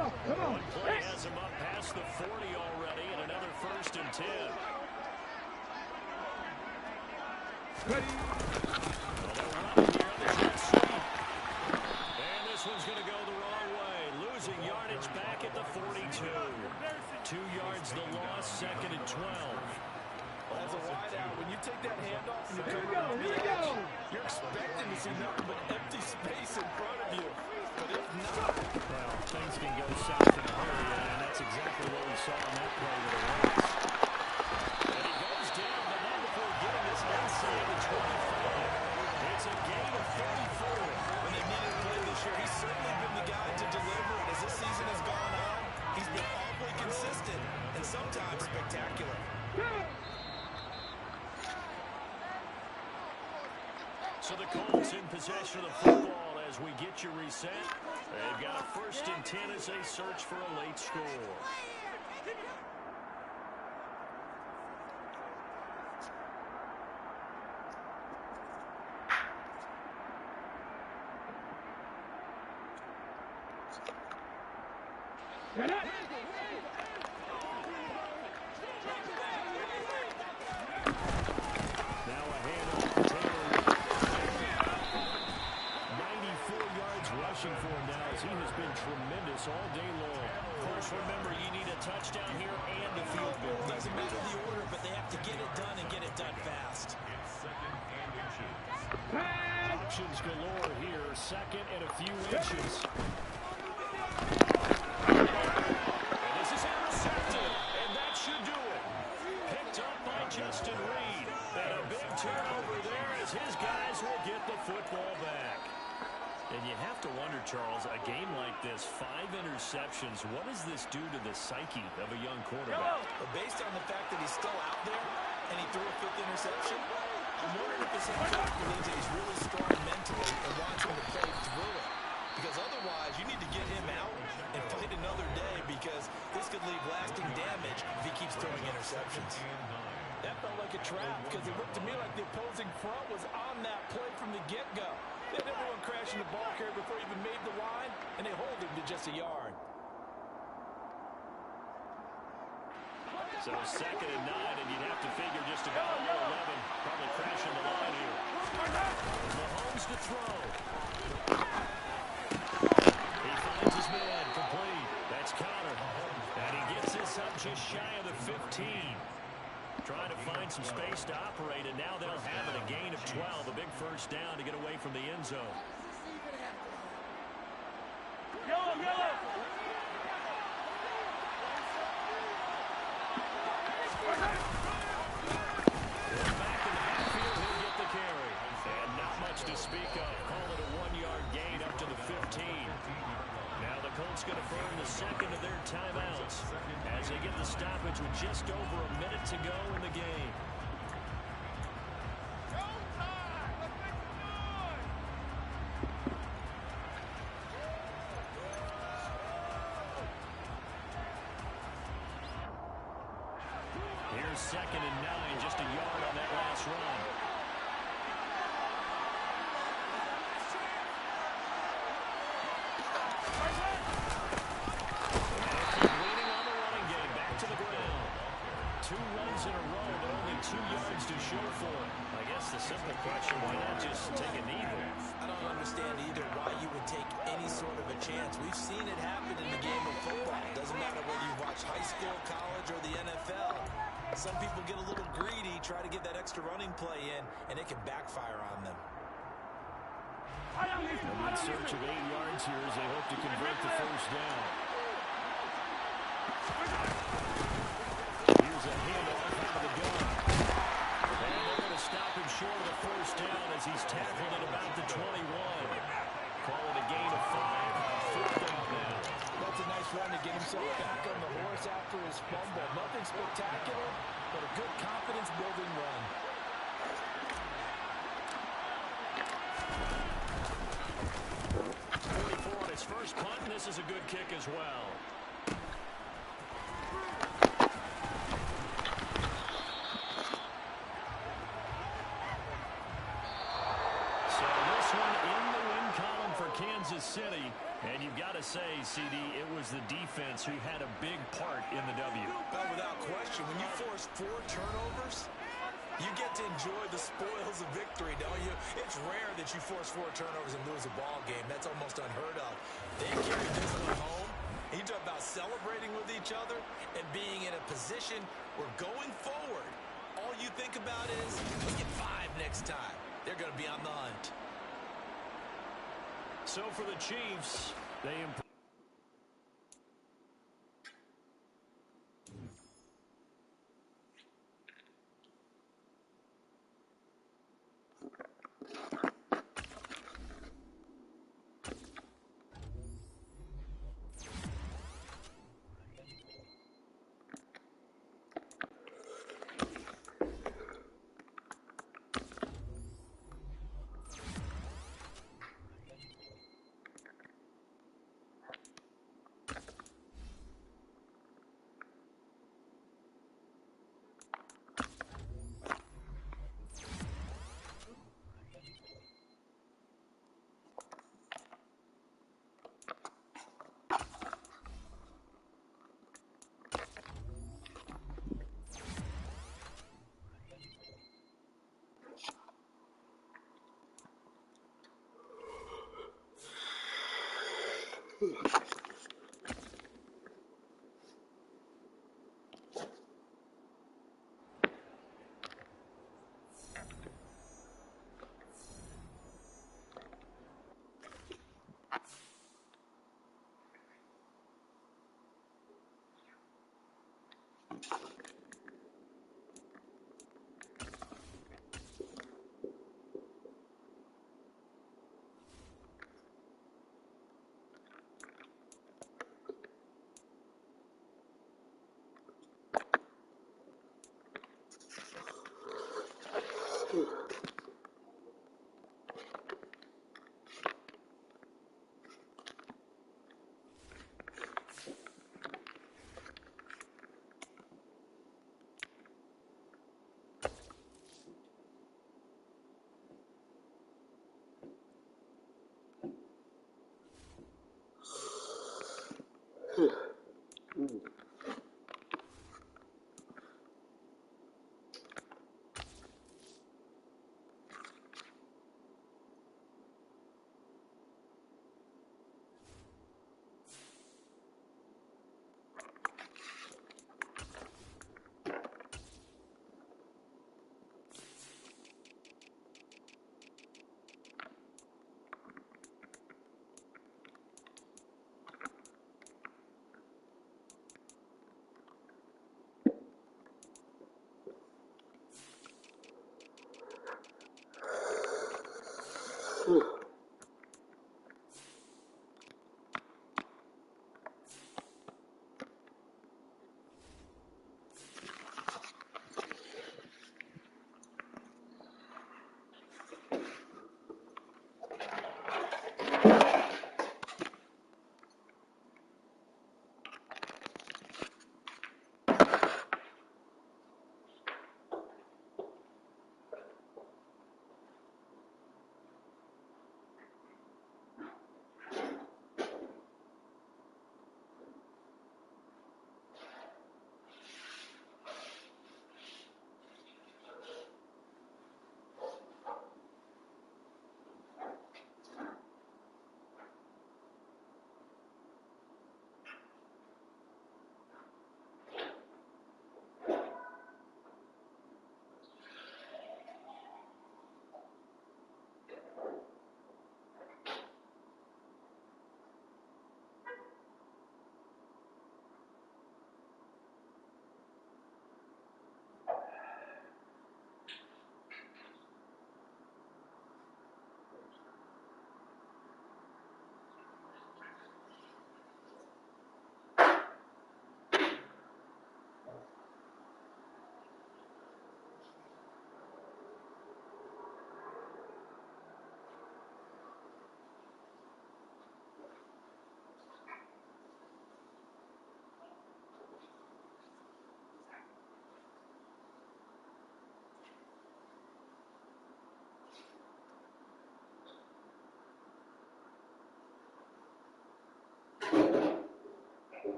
on. One play has him up past the 40 already, and another 1st and 10. Ready. Well, they're running here on the jet sweep. And this one's going to go the wrong way. Losing yardage back at the 42. 2 yards the loss, 2nd and 12. As a wideout, when you take that handoff and you come around the edge, you're expecting to see nothing but empty space in front of you. But if not, well, things can go south in a hurry, and that's exactly what we saw on that play with the Raiders. And he goes down, but not before getting us inside the 25. It's a gain of 34. When they needed a play this year, he's certainly been the guy to deliver it. As this season has gone on, he's been awfully consistent and sometimes spectacular. So the Colts in possession of the football as we get you reset. They've got a 1st and 10 as they search for a late score. All day long. Of course, remember, you need a touchdown here and a field goal. Doesn't matter the order, but they have to get it done and get it done fast. It's 2nd and inches. Options galore here. 2nd and a few inches. And this is intercepted, and that should do it. Picked up by Justin Reed. And a big turnover there as his guys will get the football back. And you have to wonder, Charles, a game like this, 5 interceptions, what does this do to the psyche of a young quarterback? But based on the fact that he's still out there and he threw a 5th interception, I'm wondering if this head coach believes that he's really strong mentally and wants him to play through it. Because otherwise, you need to get him out and fight another day because this could leave lasting damage if he keeps throwing interceptions. That felt like a trap because it looked to me like the opposing front was on that play from the get-go. They had everyone crashing the ball carrier before he even made the line, and they hold him to just a yard. So 2nd and 9, and you'd have to figure just about all 11 probably crashing the line here. Mahomes to throw. He finds his man complete. That's Connor. And he gets this up just shy of the 15. Trying to find some space to operate, and now they'll have it, a gain of 12, a big 1st down to get away from the end zone. Yellow, yellow. Back in the backfield, he'll get the carry. And not much to speak of. Call it a 1-yard gain up to the 15. Now the Colts going to burn the 2nd of their timeouts as they get the stoppage with just over a minute to go in the game. Here's 2nd and 9, just a yard on that last run. In a row, but only 2 yards to show for it. I guess the simple question, why not just take a knee there? I don't understand either why you would take any sort of a chance. We've seen it happen in the game of football. It doesn't matter whether you watch high school, college, or the NFL. Some people get a little greedy, try to get that extra running play in, and it can backfire on them. And in search of 8 yards here as they hope to convert the 1st down. Here's a handoff out of the gun. And they're going to stop him short of the 1st down as he's tackled at about the 21. Call it a gain of 5. 4th down now. That's a nice run to get himself back on the horse after his fumble. Nothing spectacular, but a good confidence-building run. On his first punt, and this is a good kick as well. So this one in the win column for Kansas City, and you've got to say, CD, it was the defense who had a big part in the W. Well, without question, when you force 4 turnovers, you get to enjoy the spoils of victory, don't you? It's rare that you force 4 turnovers and lose a ball game. That's almost unheard of. They carried this one home. You talk about celebrating with each other and being in a position where going forward, all you think about is, let's get 5 next time. They're going to be on the hunt. So for the Chiefs, they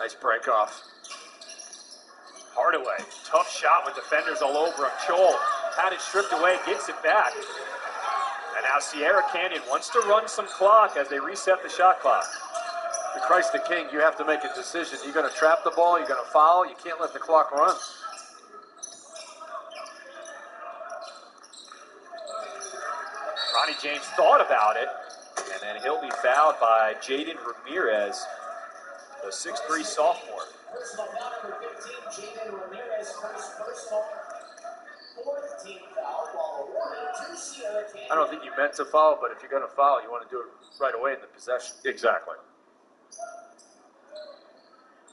Nice break off. Hardaway, tough shot with defenders all over him. Chol had it stripped away, gets it back. And now Sierra Canyon wants to run some clock as they reset the shot clock. For Christ the King, you have to make a decision. You're going to trap the ball, you're going to foul, you can't let the clock run. Ronnie James thought about it, and then he'll be fouled by Jaden Ramirez, the 6'3 sophomore. Personal foul number 15, Jaden Ramirez, first personal, fourth team foul, while awarded to Sierra Canyon. I don't think you meant to foul, but if you're going to foul, you want to do it right away in the possession. Exactly.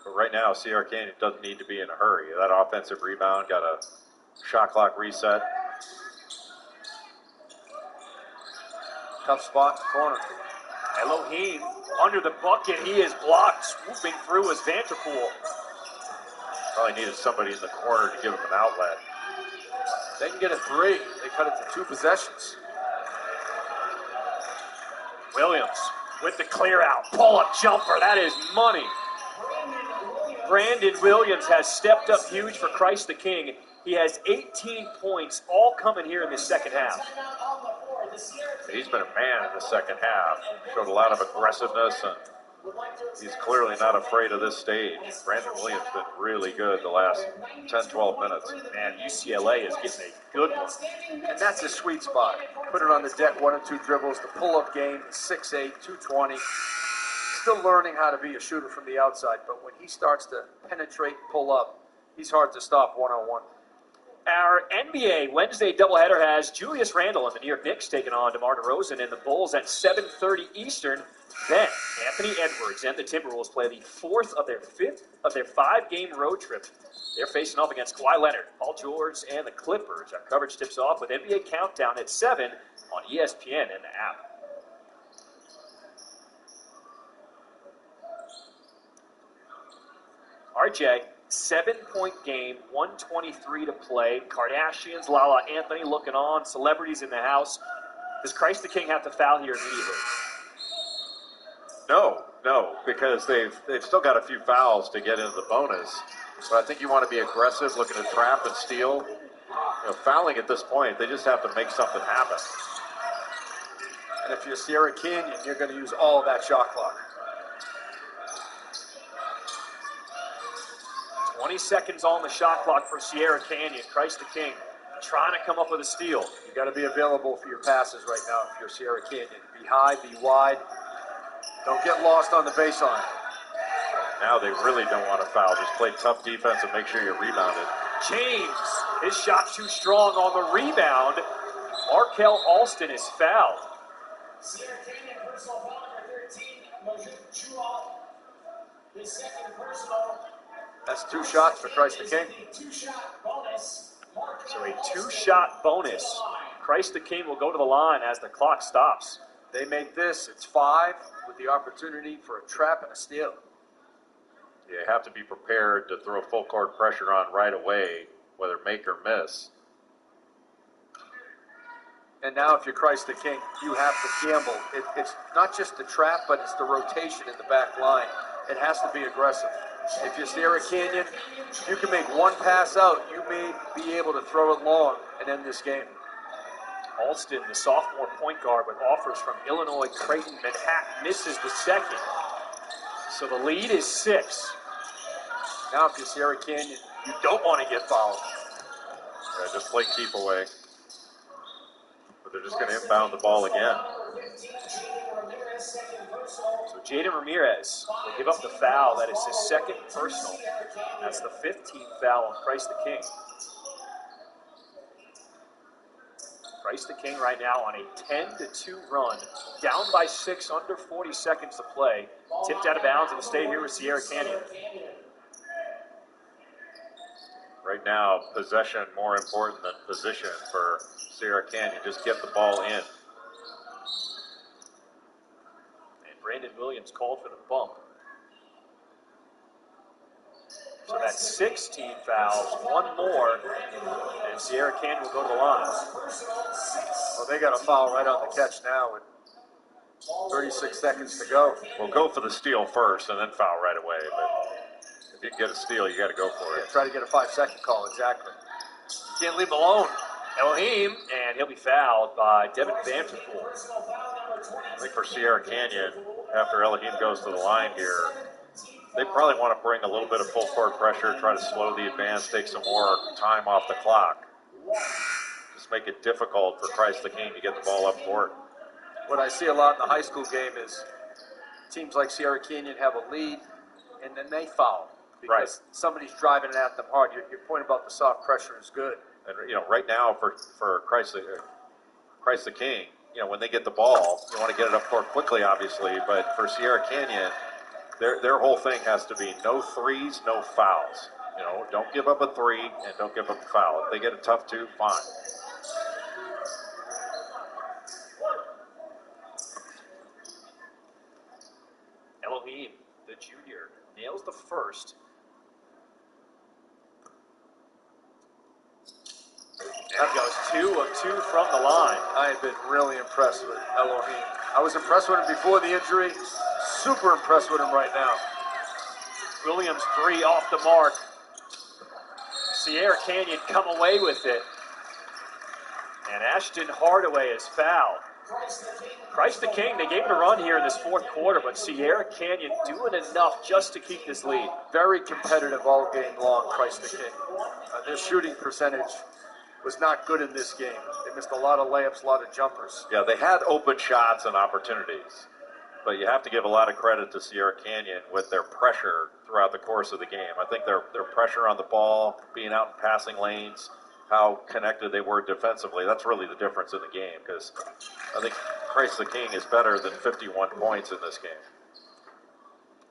But right now, Sierra Canyon doesn't need to be in a hurry. That offensive rebound got a shot clock reset. Tough spot in the corner. Elohim under the bucket. He is blocked. Swooping through is Vanderpool. Probably needed somebody in the corner to give him an outlet. They can get a three. They cut it to 2 possessions. Williams with the clear out. Pull-up jumper. That is money. Brandon Williams has stepped up huge for Christ the King. He has 18 points, all coming here in the second half. He's been a man in the second half. Showed a lot of aggressiveness, and he's clearly not afraid of this stage. Brandon Williams has been really good the last 10, 12 minutes. Man, UCLA is getting a good one. And that's a sweet spot. Put it on the deck, 1 or 2 dribbles, the pull-up game, 6'8", 220. Still learning how to be a shooter from the outside, but when he starts to penetrate, pull up, he's hard to stop one-on-one. Our NBA Wednesday doubleheader has Julius Randle and the New York Knicks taking on DeMar DeRozan and the Bulls at 7:30 Eastern. Then Anthony Edwards and the Timberwolves play the 4th of their 5-game road trip. They're facing off against Kawhi Leonard, Paul George, and the Clippers. Our coverage tips off with NBA Countdown at 7 on ESPN and the app. RJ, 7-point game, 1:23 to play. Kardashians, Lala Anthony looking on. Celebrities in the house. Does Christ the King have to foul here immediately? No, because they've still got a few fouls to get into the bonus. But I think you want to be aggressive, looking to trap and steal. Fouling at this point, they just have to make something happen. And if you're Sierra Canyon, you're going to use all of that shot clock. 20 seconds on the shot clock for Sierra Canyon. Christ the King trying to come up with a steal. You got to be available for your passes right now if you're Sierra Canyon. Be high, be wide. Don't get lost on the baseline. Now they really don't want to foul. Just play tough defense and make sure you're rebounded. James, his shot too strong on the rebound. Markel Alston is fouled. Sierra Canyon, personal foul number 13, Majid Chua. His second personal. That's 2 shots for Christ the King. Two-shot bonus. So a 2-shot bonus. Christ the King will go to the line as the clock stops. They make this, it's 5 with the opportunity for a trap and a steal. You have to be prepared to throw full court pressure on right away, whether make or miss. And now if you're Christ the King, you have to gamble. It's not just the trap, but it's the rotation in the back line. It has to be aggressive. If you're Sierra Canyon, you can make 1 pass out. You may be able to throw it long and end this game. Alston, the sophomore point guard with offers from Illinois, Creighton, Manhattan, misses the second. So the lead is 6. Now if you're Sierra Canyon, you don't want to get fouled. Yeah, just play keep away. But they're just going to inbound the ball again. So Jaden Ramirez will give up the foul. That is his second personal. That's the 15th foul on Christ the King. Christ the King right now on a 10-2 run. Down by 6, under 40 seconds to play. Tipped out of bounds and will stay here with Sierra Canyon. Right now, possession more important than position for Sierra Canyon. Just get the ball in. And Brandon Williams called for the bump. So that's 16 fouls, 1 more, and Sierra Canyon will go to the line. Well, they got a foul right on the catch now with 36 seconds to go. We'll go for the steal first and then foul right away. But If you can get a steal, you got to go for it. Yeah, try to get a 5-second call, exactly. You can't leave him alone. Elohim, and he'll be fouled by Devin Vanderpool. I think for Sierra Canyon, after Elohim goes to the line here, they probably want to bring a little bit of full court pressure, try to slow the advance, take some more time off the clock. Just make it difficult for Christ the King to get the ball up court. What I see a lot in the high school game is teams like Sierra Canyon have a lead, and then they foul because somebody's driving it at them hard. Your point about the soft pressure is good. And right now for Christ the King, when they get the ball, you want to get it up court quickly, obviously. But for Sierra Canyon, their whole thing has to be no threes, no fouls. Don't give up a three and don't give up a foul. If they get a tough two, fine. Elohim, the junior, nails the first. That goes 2 of 2 from the line. I have been really impressed with Elohim. I was impressed with him before the injury. Super impressed with him right now. Williams 3 off the mark. Sierra Canyon come away with it. And Ashton Hardaway is fouled. Christ the King, they gave it a run here in this fourth quarter, but Sierra Canyon doing enough just to keep this lead. Very competitive all game long, Christ the King. Their shooting percentage was not good in this game. They missed a lot of layups, a lot of jumpers. Yeah, they had open shots and opportunities. But you have to give a lot of credit to Sierra Canyon with their pressure throughout the course of the game. I think their pressure on the ball, being out in passing lanes, how connected they were defensively, that's really the difference in the game, because I think Christ the King is better than 51 points in this game.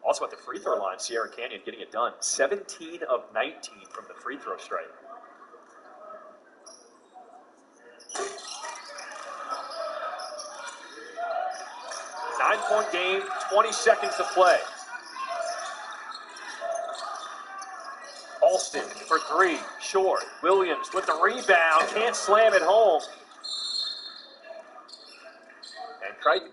Also at the free throw line, Sierra Canyon getting it done. 17 of 19 from the free throw stripe. Nine-point game, 20 seconds to play. Alston for 3, short. Williams with the rebound, can't slam it home. And Crichton.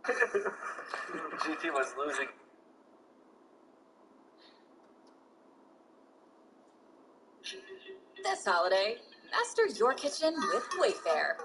GT was losing. This holiday, master your kitchen with Wayfair.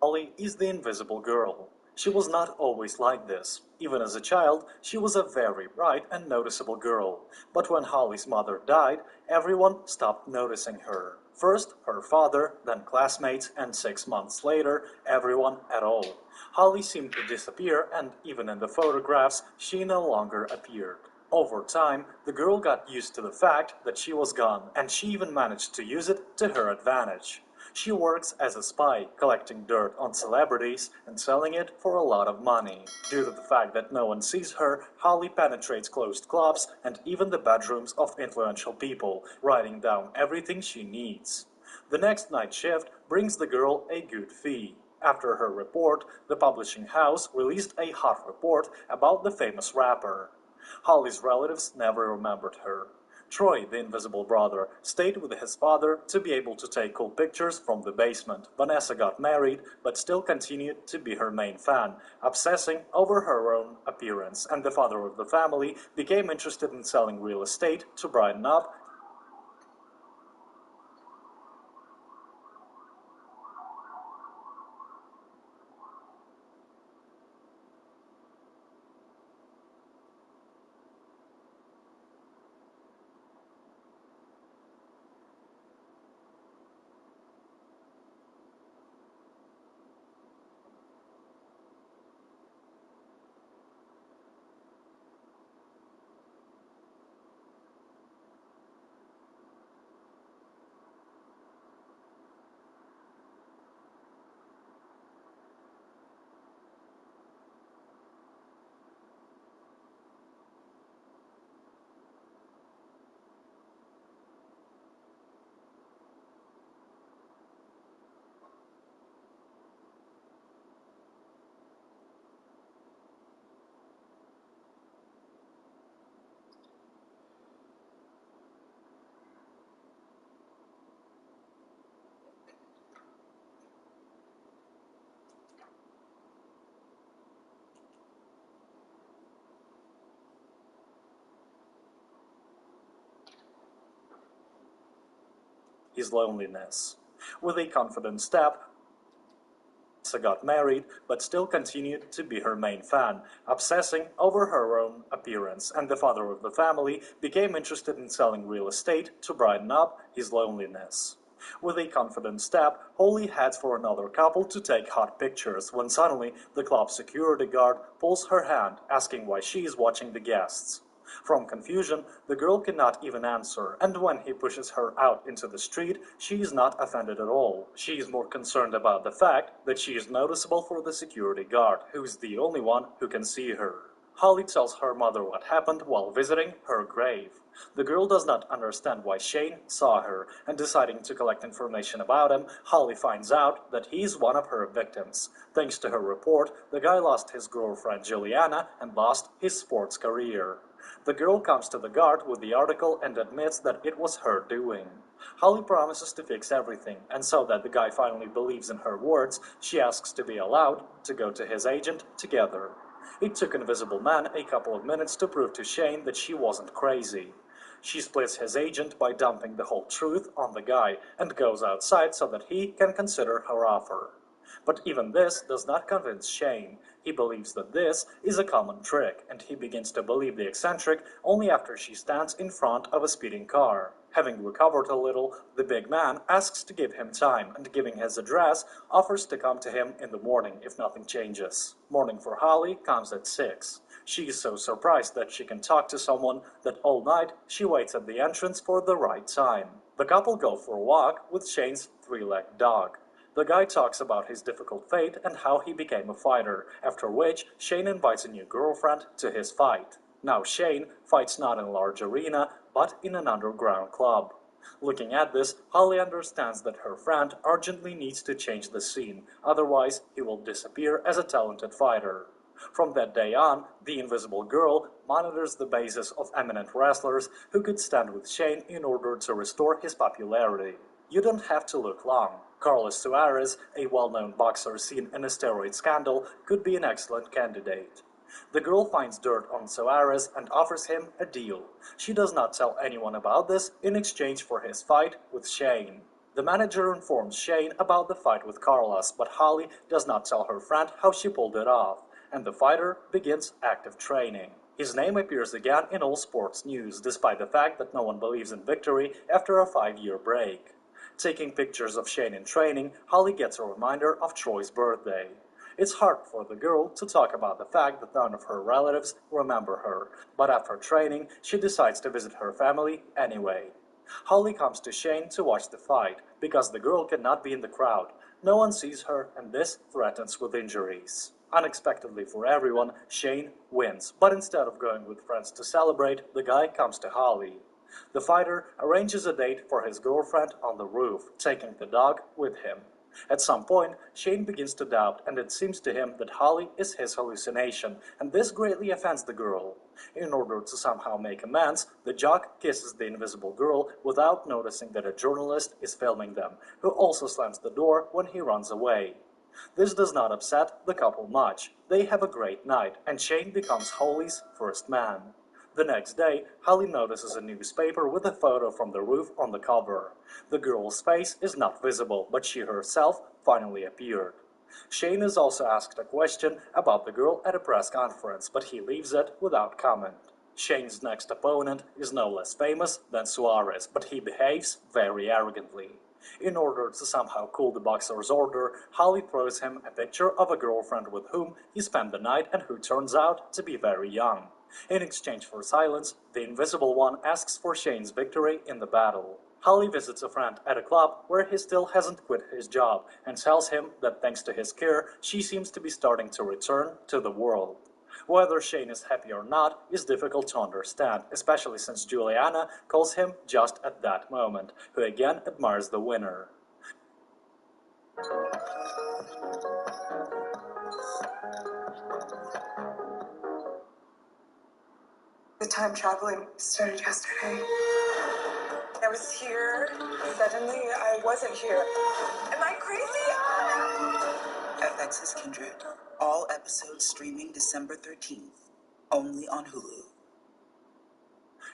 Holly is the invisible girl. She was not always like this. Even as a child, she was a very bright and noticeable girl. But when Holly's mother died, everyone stopped noticing her. First, her father, then classmates, and 6 months later, everyone at all. Holly seemed to disappear, and even in the photographs, she no longer appeared. Over time, the girl got used to the fact that she was gone, and she even managed to use it to her advantage. She works as a spy, collecting dirt on celebrities and selling it for a lot of money. Due to the fact that no one sees her, Holly penetrates closed clubs and even the bedrooms of influential people, writing down everything she needs. The next night shift brings the girl a good fee. After her report, the publishing house released a hot report about the famous rapper. Holly's relatives never remembered her. Troy, the invisible brother, stayed with his father to be able to take cool pictures from the basement. Vanessa got married, but still continued to be her main fan, obsessing over her own appearance, and the father of the family became interested in selling real estate to brighten up his loneliness. With a confident step, Vanessa got married, but still continued to be her main fan, obsessing over her own appearance, and the father of the family became interested in selling real estate to brighten up his loneliness. With a confident step, Holly heads for another couple to take hot pictures, when suddenly the club security guard pulls her hand, asking why she is watching the guests. From confusion, the girl cannot even answer, and when he pushes her out into the street, she is not offended at all. She is more concerned about the fact that she is noticeable for the security guard, who is the only one who can see her. Holly tells her mother what happened while visiting her grave. The girl does not understand why Shane saw her, and deciding to collect information about him, Holly finds out that he is one of her victims. Thanks to her report, the guy lost his girlfriend Juliana and lost his sports career. The girl comes to the guard with the article and admits that it was her doing. Holly promises to fix everything, and so that the guy finally believes in her words, she asks to be allowed to go to his agent together. It took Invisible Man a couple of minutes to prove to Shane that she wasn't crazy. She splits his agent by dumping the whole truth on the guy, and goes outside so that he can consider her offer. But even this does not convince Shane. He believes that this is a common trick, and he begins to believe the eccentric only after she stands in front of a speeding car. Having recovered a little, the big man asks to give him time, and giving his address, offers to come to him in the morning if nothing changes. Morning for Holly comes at 6. She is so surprised that she can talk to someone that all night she waits at the entrance for the right time. The couple go for a walk with Shane's 3-legged dog. The guy talks about his difficult fate and how he became a fighter, after which Shane invites a new girlfriend to his fight. Now Shane fights not in a large arena, but in an underground club. Looking at this, Holly understands that her friend urgently needs to change the scene, otherwise he will disappear as a talented fighter. From that day on, the Invisible Girl monitors the bases of eminent wrestlers who could stand with Shane in order to restore his popularity. You don't have to look long. Carlos Suarez, a well-known boxer seen in a steroid scandal, could be an excellent candidate. The girl finds dirt on Suarez and offers him a deal. She does not tell anyone about this in exchange for his fight with Shane. The manager informs Shane about the fight with Carlos, but Holly does not tell her friend how she pulled it off, and the fighter begins active training. His name appears again in all sports news, despite the fact that no one believes in victory after a 5-year break. Taking pictures of Shane in training, Holly gets a reminder of Troy's birthday. It's hard for the girl to talk about the fact that none of her relatives remember her, but after training, she decides to visit her family anyway. Holly comes to Shane to watch the fight, because the girl cannot be in the crowd. No one sees her, and this threatens with injuries. Unexpectedly for everyone, Shane wins, but instead of going with friends to celebrate, the guy comes to Holly. The fighter arranges a date for his girlfriend on the roof, taking the dog with him. At some point, Shane begins to doubt, and it seems to him that Holly is his hallucination, and this greatly offends the girl. In order to somehow make amends, the jock kisses the invisible girl without noticing that a journalist is filming them, who also slams the door when he runs away. This does not upset the couple much. They have a great night, and Shane becomes Holly's first man. The next day, Holly notices a newspaper with a photo from the roof on the cover. The girl's face is not visible, but she herself finally appeared. Shane is also asked a question about the girl at a press conference, but he leaves it without comment. Shane's next opponent is no less famous than Suarez, but he behaves very arrogantly. In order to somehow cool the boxer's order, Holly throws him a picture of a girlfriend with whom he spent the night and who turns out to be very young. In exchange for silence, the Invisible One asks for Shane's victory in the battle. Holly visits a friend at a club where he still hasn't quit his job and tells him that thanks to his care, she seems to be starting to return to the world. Whether Shane is happy or not is difficult to understand, especially since Juliana calls him just at that moment, who again admires the winner. The time traveling started yesterday. I was here, suddenly I wasn't here. Am I crazy? FX's Kindred. All episodes streaming December 13th. Only on Hulu.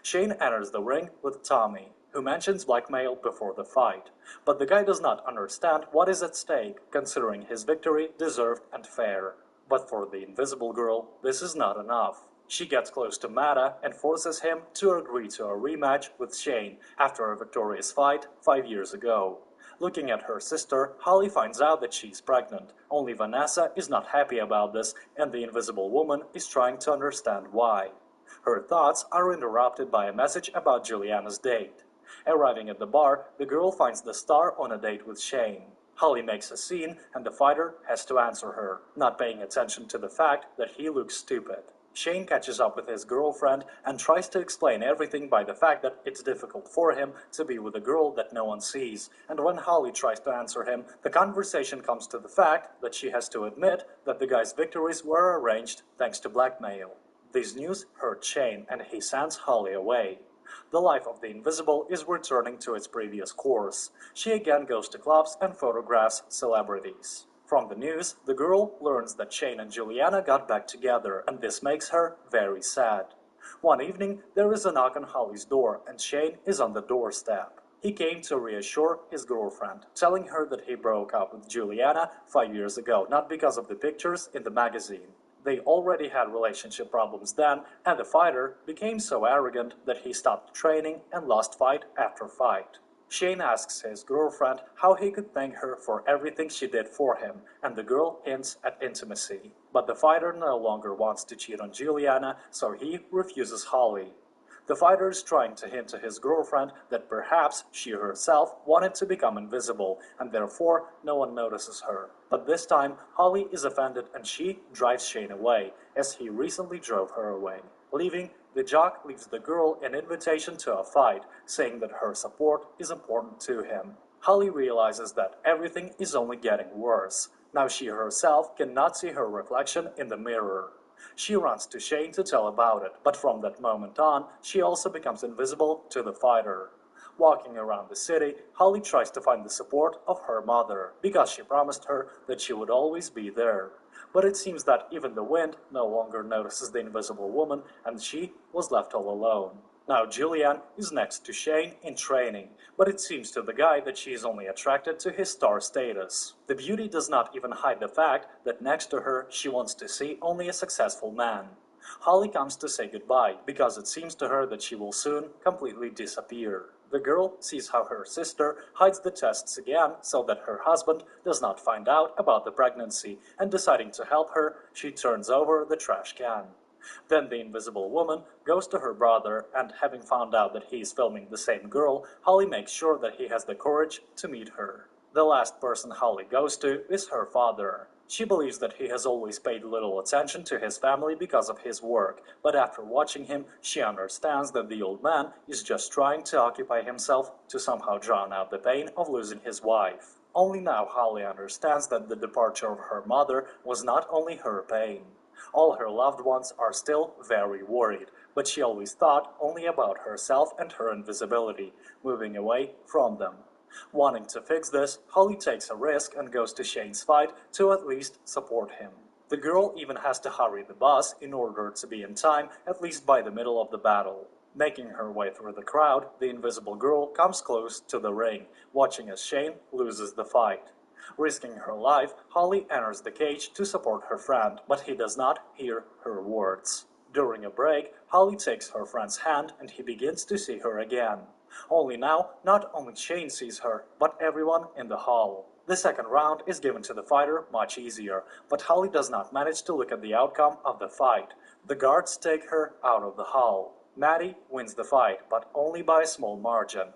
Shane enters the ring with Tommy, who mentions blackmail before the fight, but the guy does not understand what is at stake, considering his victory deserved and fair. But for the Invisible Girl, this is not enough. She gets close to Mata and forces him to agree to a rematch with Shane after a victorious fight 5 years ago. Looking at her sister, Holly finds out that she's pregnant. Only Vanessa is not happy about this, and the Invisible Woman is trying to understand why. Her thoughts are interrupted by a message about Juliana's date. Arriving at the bar, the girl finds the star on a date with Shane. Holly makes a scene, and the fighter has to answer her, not paying attention to the fact that he looks stupid. Shane catches up with his girlfriend and tries to explain everything by the fact that it's difficult for him to be with a girl that no one sees, and when Holly tries to answer him, the conversation comes to the fact that she has to admit that the guy's victories were arranged thanks to blackmail. This news hurt Shane, and he sends Holly away. The life of the Invisible is returning to its previous course. She again goes to clubs and photographs celebrities. From the news, the girl learns that Shane and Juliana got back together, and this makes her very sad. One evening, there is a knock on Holly's door, and Shane is on the doorstep. He came to reassure his girlfriend, telling her that he broke up with Juliana 5 years ago, not because of the pictures in the magazine. They already had relationship problems then, and the fighter became so arrogant that he stopped training and lost fight after fight. Shane asks his girlfriend how he could thank her for everything she did for him, and the girl hints at intimacy. But the fighter no longer wants to cheat on Juliana, so he refuses Holly. The fighter is trying to hint to his girlfriend that perhaps she herself wanted to become invisible, and therefore no one notices her. But this time, Holly is offended and she drives Shane away, as he recently drove her away. Leaving, the jock leaves the girl an invitation to a fight, saying that her support is important to him. Holly realizes that everything is only getting worse. Now she herself cannot see her reflection in the mirror. She runs to Shane to tell about it, but from that moment on, she also becomes invisible to the fighter. Walking around the city, Holly tries to find the support of her mother, because she promised her that she would always be there. But it seems that even the wind no longer notices the invisible woman, and she was left all alone. Now Julianne is next to Shane in training, but it seems to the guy that she is only attracted to his star status. The beauty does not even hide the fact that next to her she wants to see only a successful man. Holly comes to say goodbye, because it seems to her that she will soon completely disappear. The girl sees how her sister hides the tests again so that her husband does not find out about the pregnancy, and deciding to help her, she turns over the trash can. Then the invisible woman goes to her brother, and having found out that he is filming the same girl, Holly makes sure that he has the courage to meet her. The last person Holly goes to is her father. She believes that he has always paid little attention to his family because of his work, but after watching him, she understands that the old man is just trying to occupy himself to somehow drown out the pain of losing his wife. Only now Holly understands that the departure of her mother was not only her pain. All her loved ones are still very worried, but she always thought only about herself and her invisibility, moving away from them. Wanting to fix this, Holly takes a risk and goes to Shane's fight to at least support him. The girl even has to hurry the bus in order to be in time, at least by the middle of the battle. Making her way through the crowd, the invisible girl comes close to the ring, watching as Shane loses the fight. Risking her life, Holly enters the cage to support her friend, but he does not hear her words. During a break, Holly takes her friend's hand and he begins to see her again. Only now, not only Shane sees her, but everyone in the hall. The second round is given to the fighter much easier, but Holly does not manage to look at the outcome of the fight. The guards take her out of the hall. Maddie wins the fight, but only by a small margin.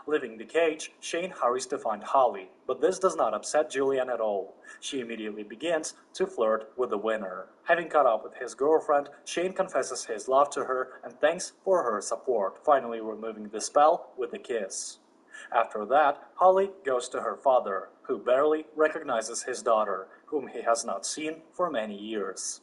Leaving the cage, Shane hurries to find Holly, but this does not upset Julianne at all. She immediately begins to flirt with the winner. Having caught up with his girlfriend, Shane confesses his love to her and thanks for her support, finally removing the spell with a kiss. After that, Holly goes to her father, who barely recognizes his daughter, whom he has not seen for many years.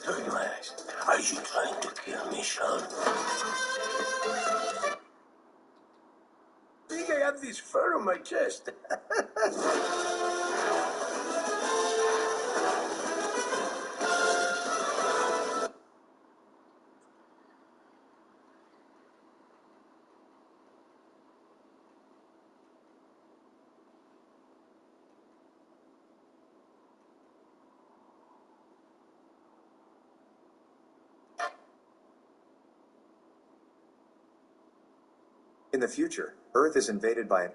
Relax. Are you trying to kill me, Sean? I think I have this fur on my chest. In the future, Earth is invaded by an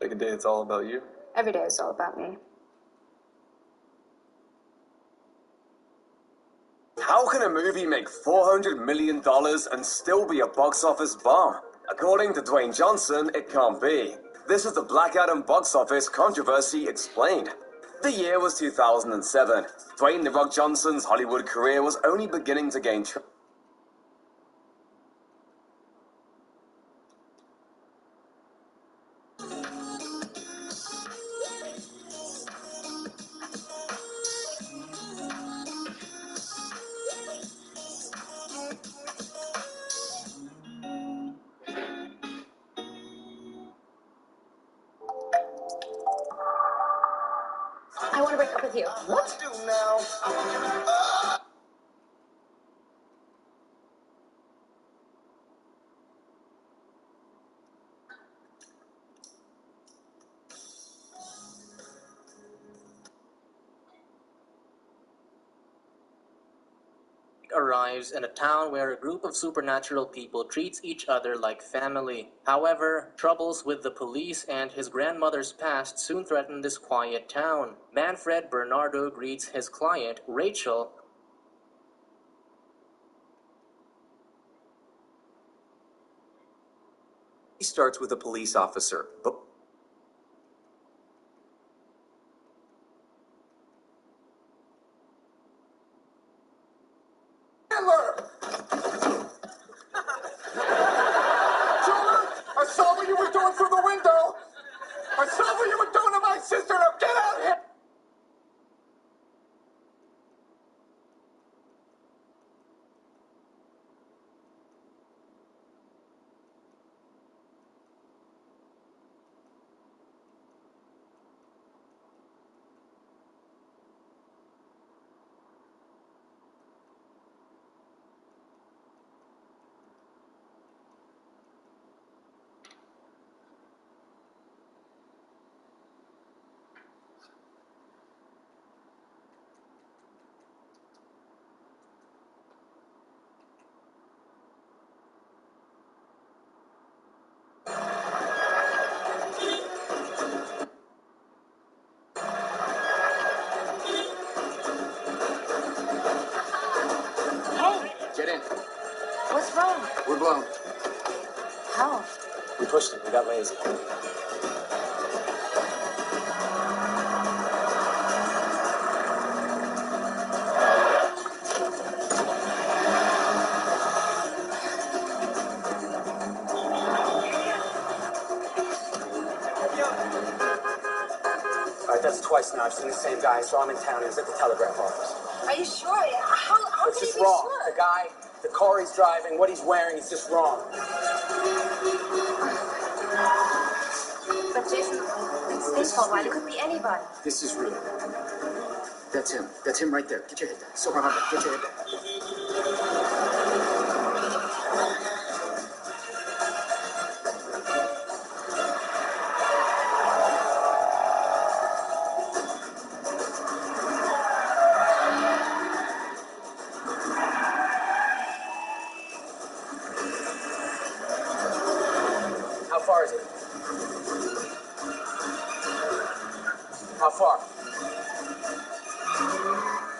Like a day it's all about you? Every day is all about me. How can a movie make $400 million and still be a box office bomb? According to Dwayne Johnson, it can't be. This is the Black Adam box office controversy explained. The year was 2007. Dwayne "The Rock" Johnson's Hollywood career was only beginning to gain traction. I want to break up with you. What? Do now. Arrives in a town where a group of supernatural people treats each other like family. However, troubles with the police and his grandmother's past soon threaten this quiet town. Manfred Bernardo greets his client, Rachel, starts with a police officer, but I saw what you were doing through the window. I saw what you were doing to my sister. Now get out here. Get in. What's wrong? We're blown. How? We pushed it. We got lazy. All right, that's twice now. I've seen the same guy. I saw him in town. He was at the telegraph office. Are you sure? How It's can just you be wrong. sure? The guy, the car he's driving, what he's wearing, it's just wrong. But Jason, it's his fault, right? It could be anybody. This is real. That's him. That's him right there. Get your head down. So remember, get your head down. How far is it? How far?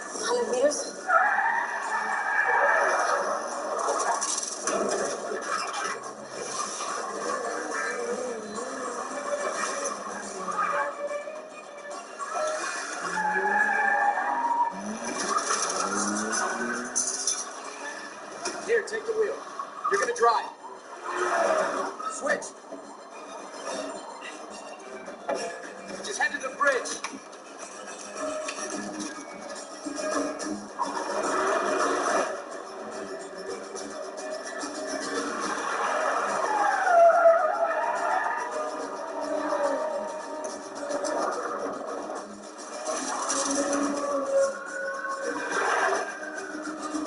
100 meters? Here, take the wheel. You're gonna drive. Switch. Just head to the bridge.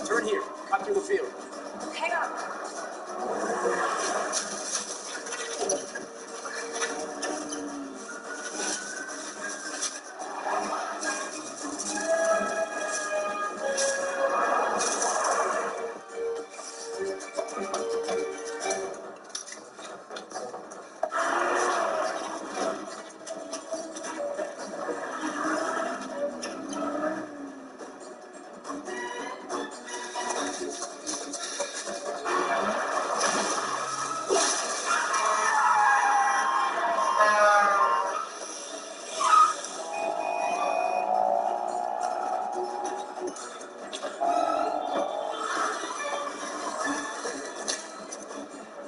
Turn here. Cut through the field. Hang on.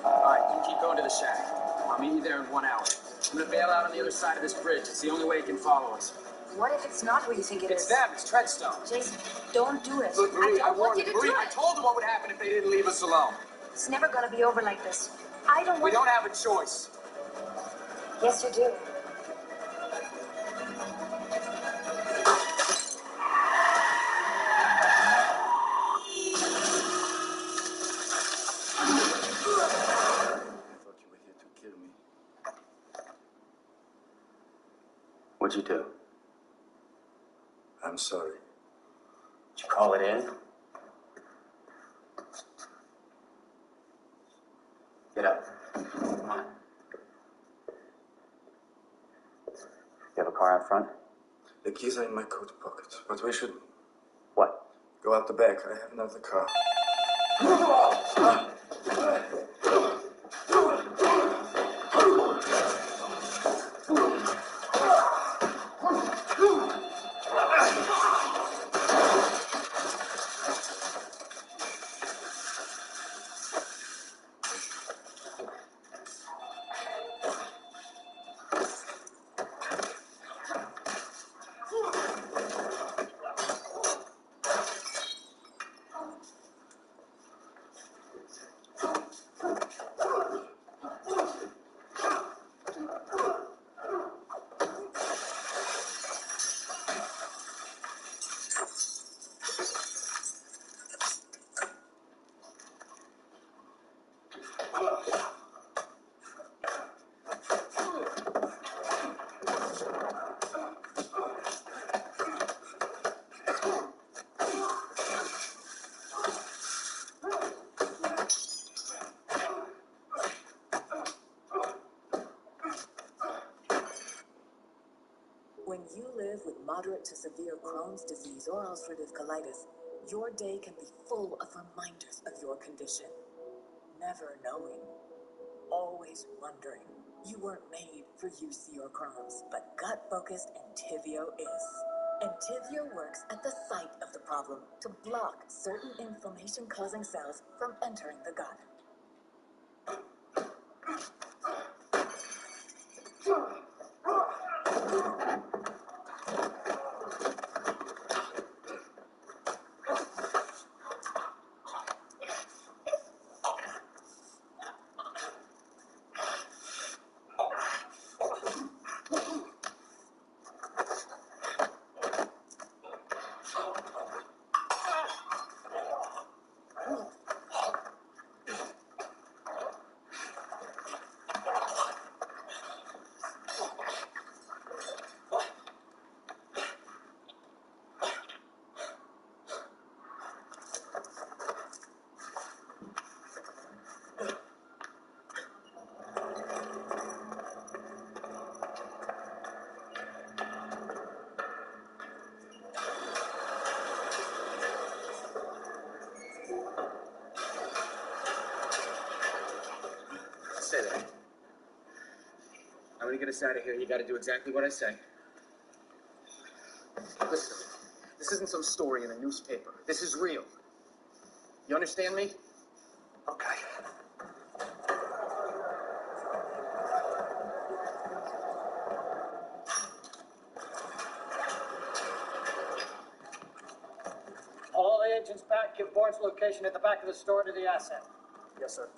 All right, you keep going to the shack. I'll meet you there in 1 hour. I'm gonna bail out on the other side of this bridge. It's the only way it can follow us. What if it's not who you think it is? It's them. It's Treadstone. Jason, don't do it. Look, Marie, I don't want warned you you. to Marie, do I it. told them what would happen if they didn't leave us alone. It's never gonna be over like this. I don't We want... don't have a choice. Yes, you do. What'd you do? I'm sorry. Did you call it in? Get up. Come on. You have a car out front? The keys are in my coat pocket, but we should What? go out the back. I have another car. When you live with moderate to severe Crohn's disease or ulcerative colitis, your day can be full of reminders of your condition. Never knowing, always wondering. You weren't made for UC or Crohn's, but gut-focused Entyvio is. Entyvio works at the site of the problem to block certain inflammation-causing cells from entering the gut. Stay there. I'm gonna get us out of here. You gotta do exactly what I say. Listen, this isn't some story in a newspaper. This is real. You understand me? Okay. All agents back, give Bourne's location at the back of the store to the asset. Yes, sir.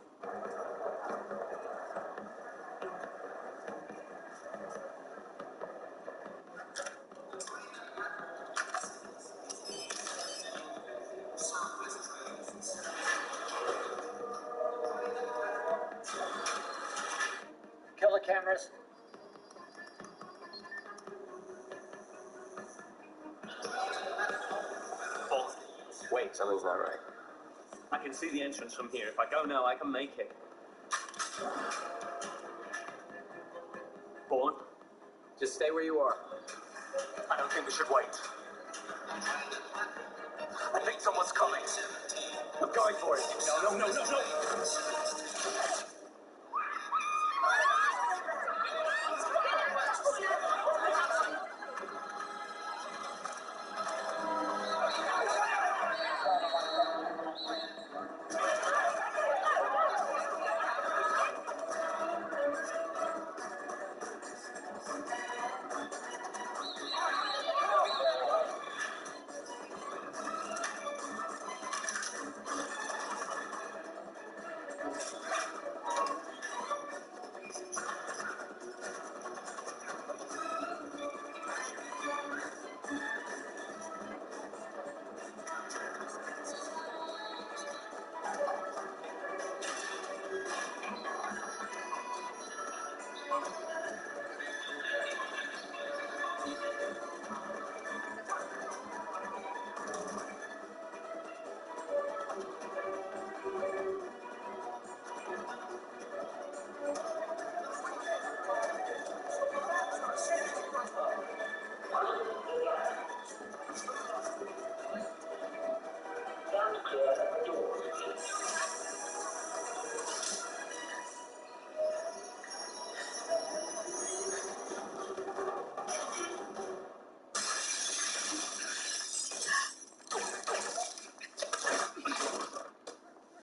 Kill the cameras. Wait, something's not right. I can see the entrance from here. If I go now, I can make it. Bourne? Just stay where you are. I don't think we should wait. I think someone's coming. I'm going for it. No, no, no, no, no!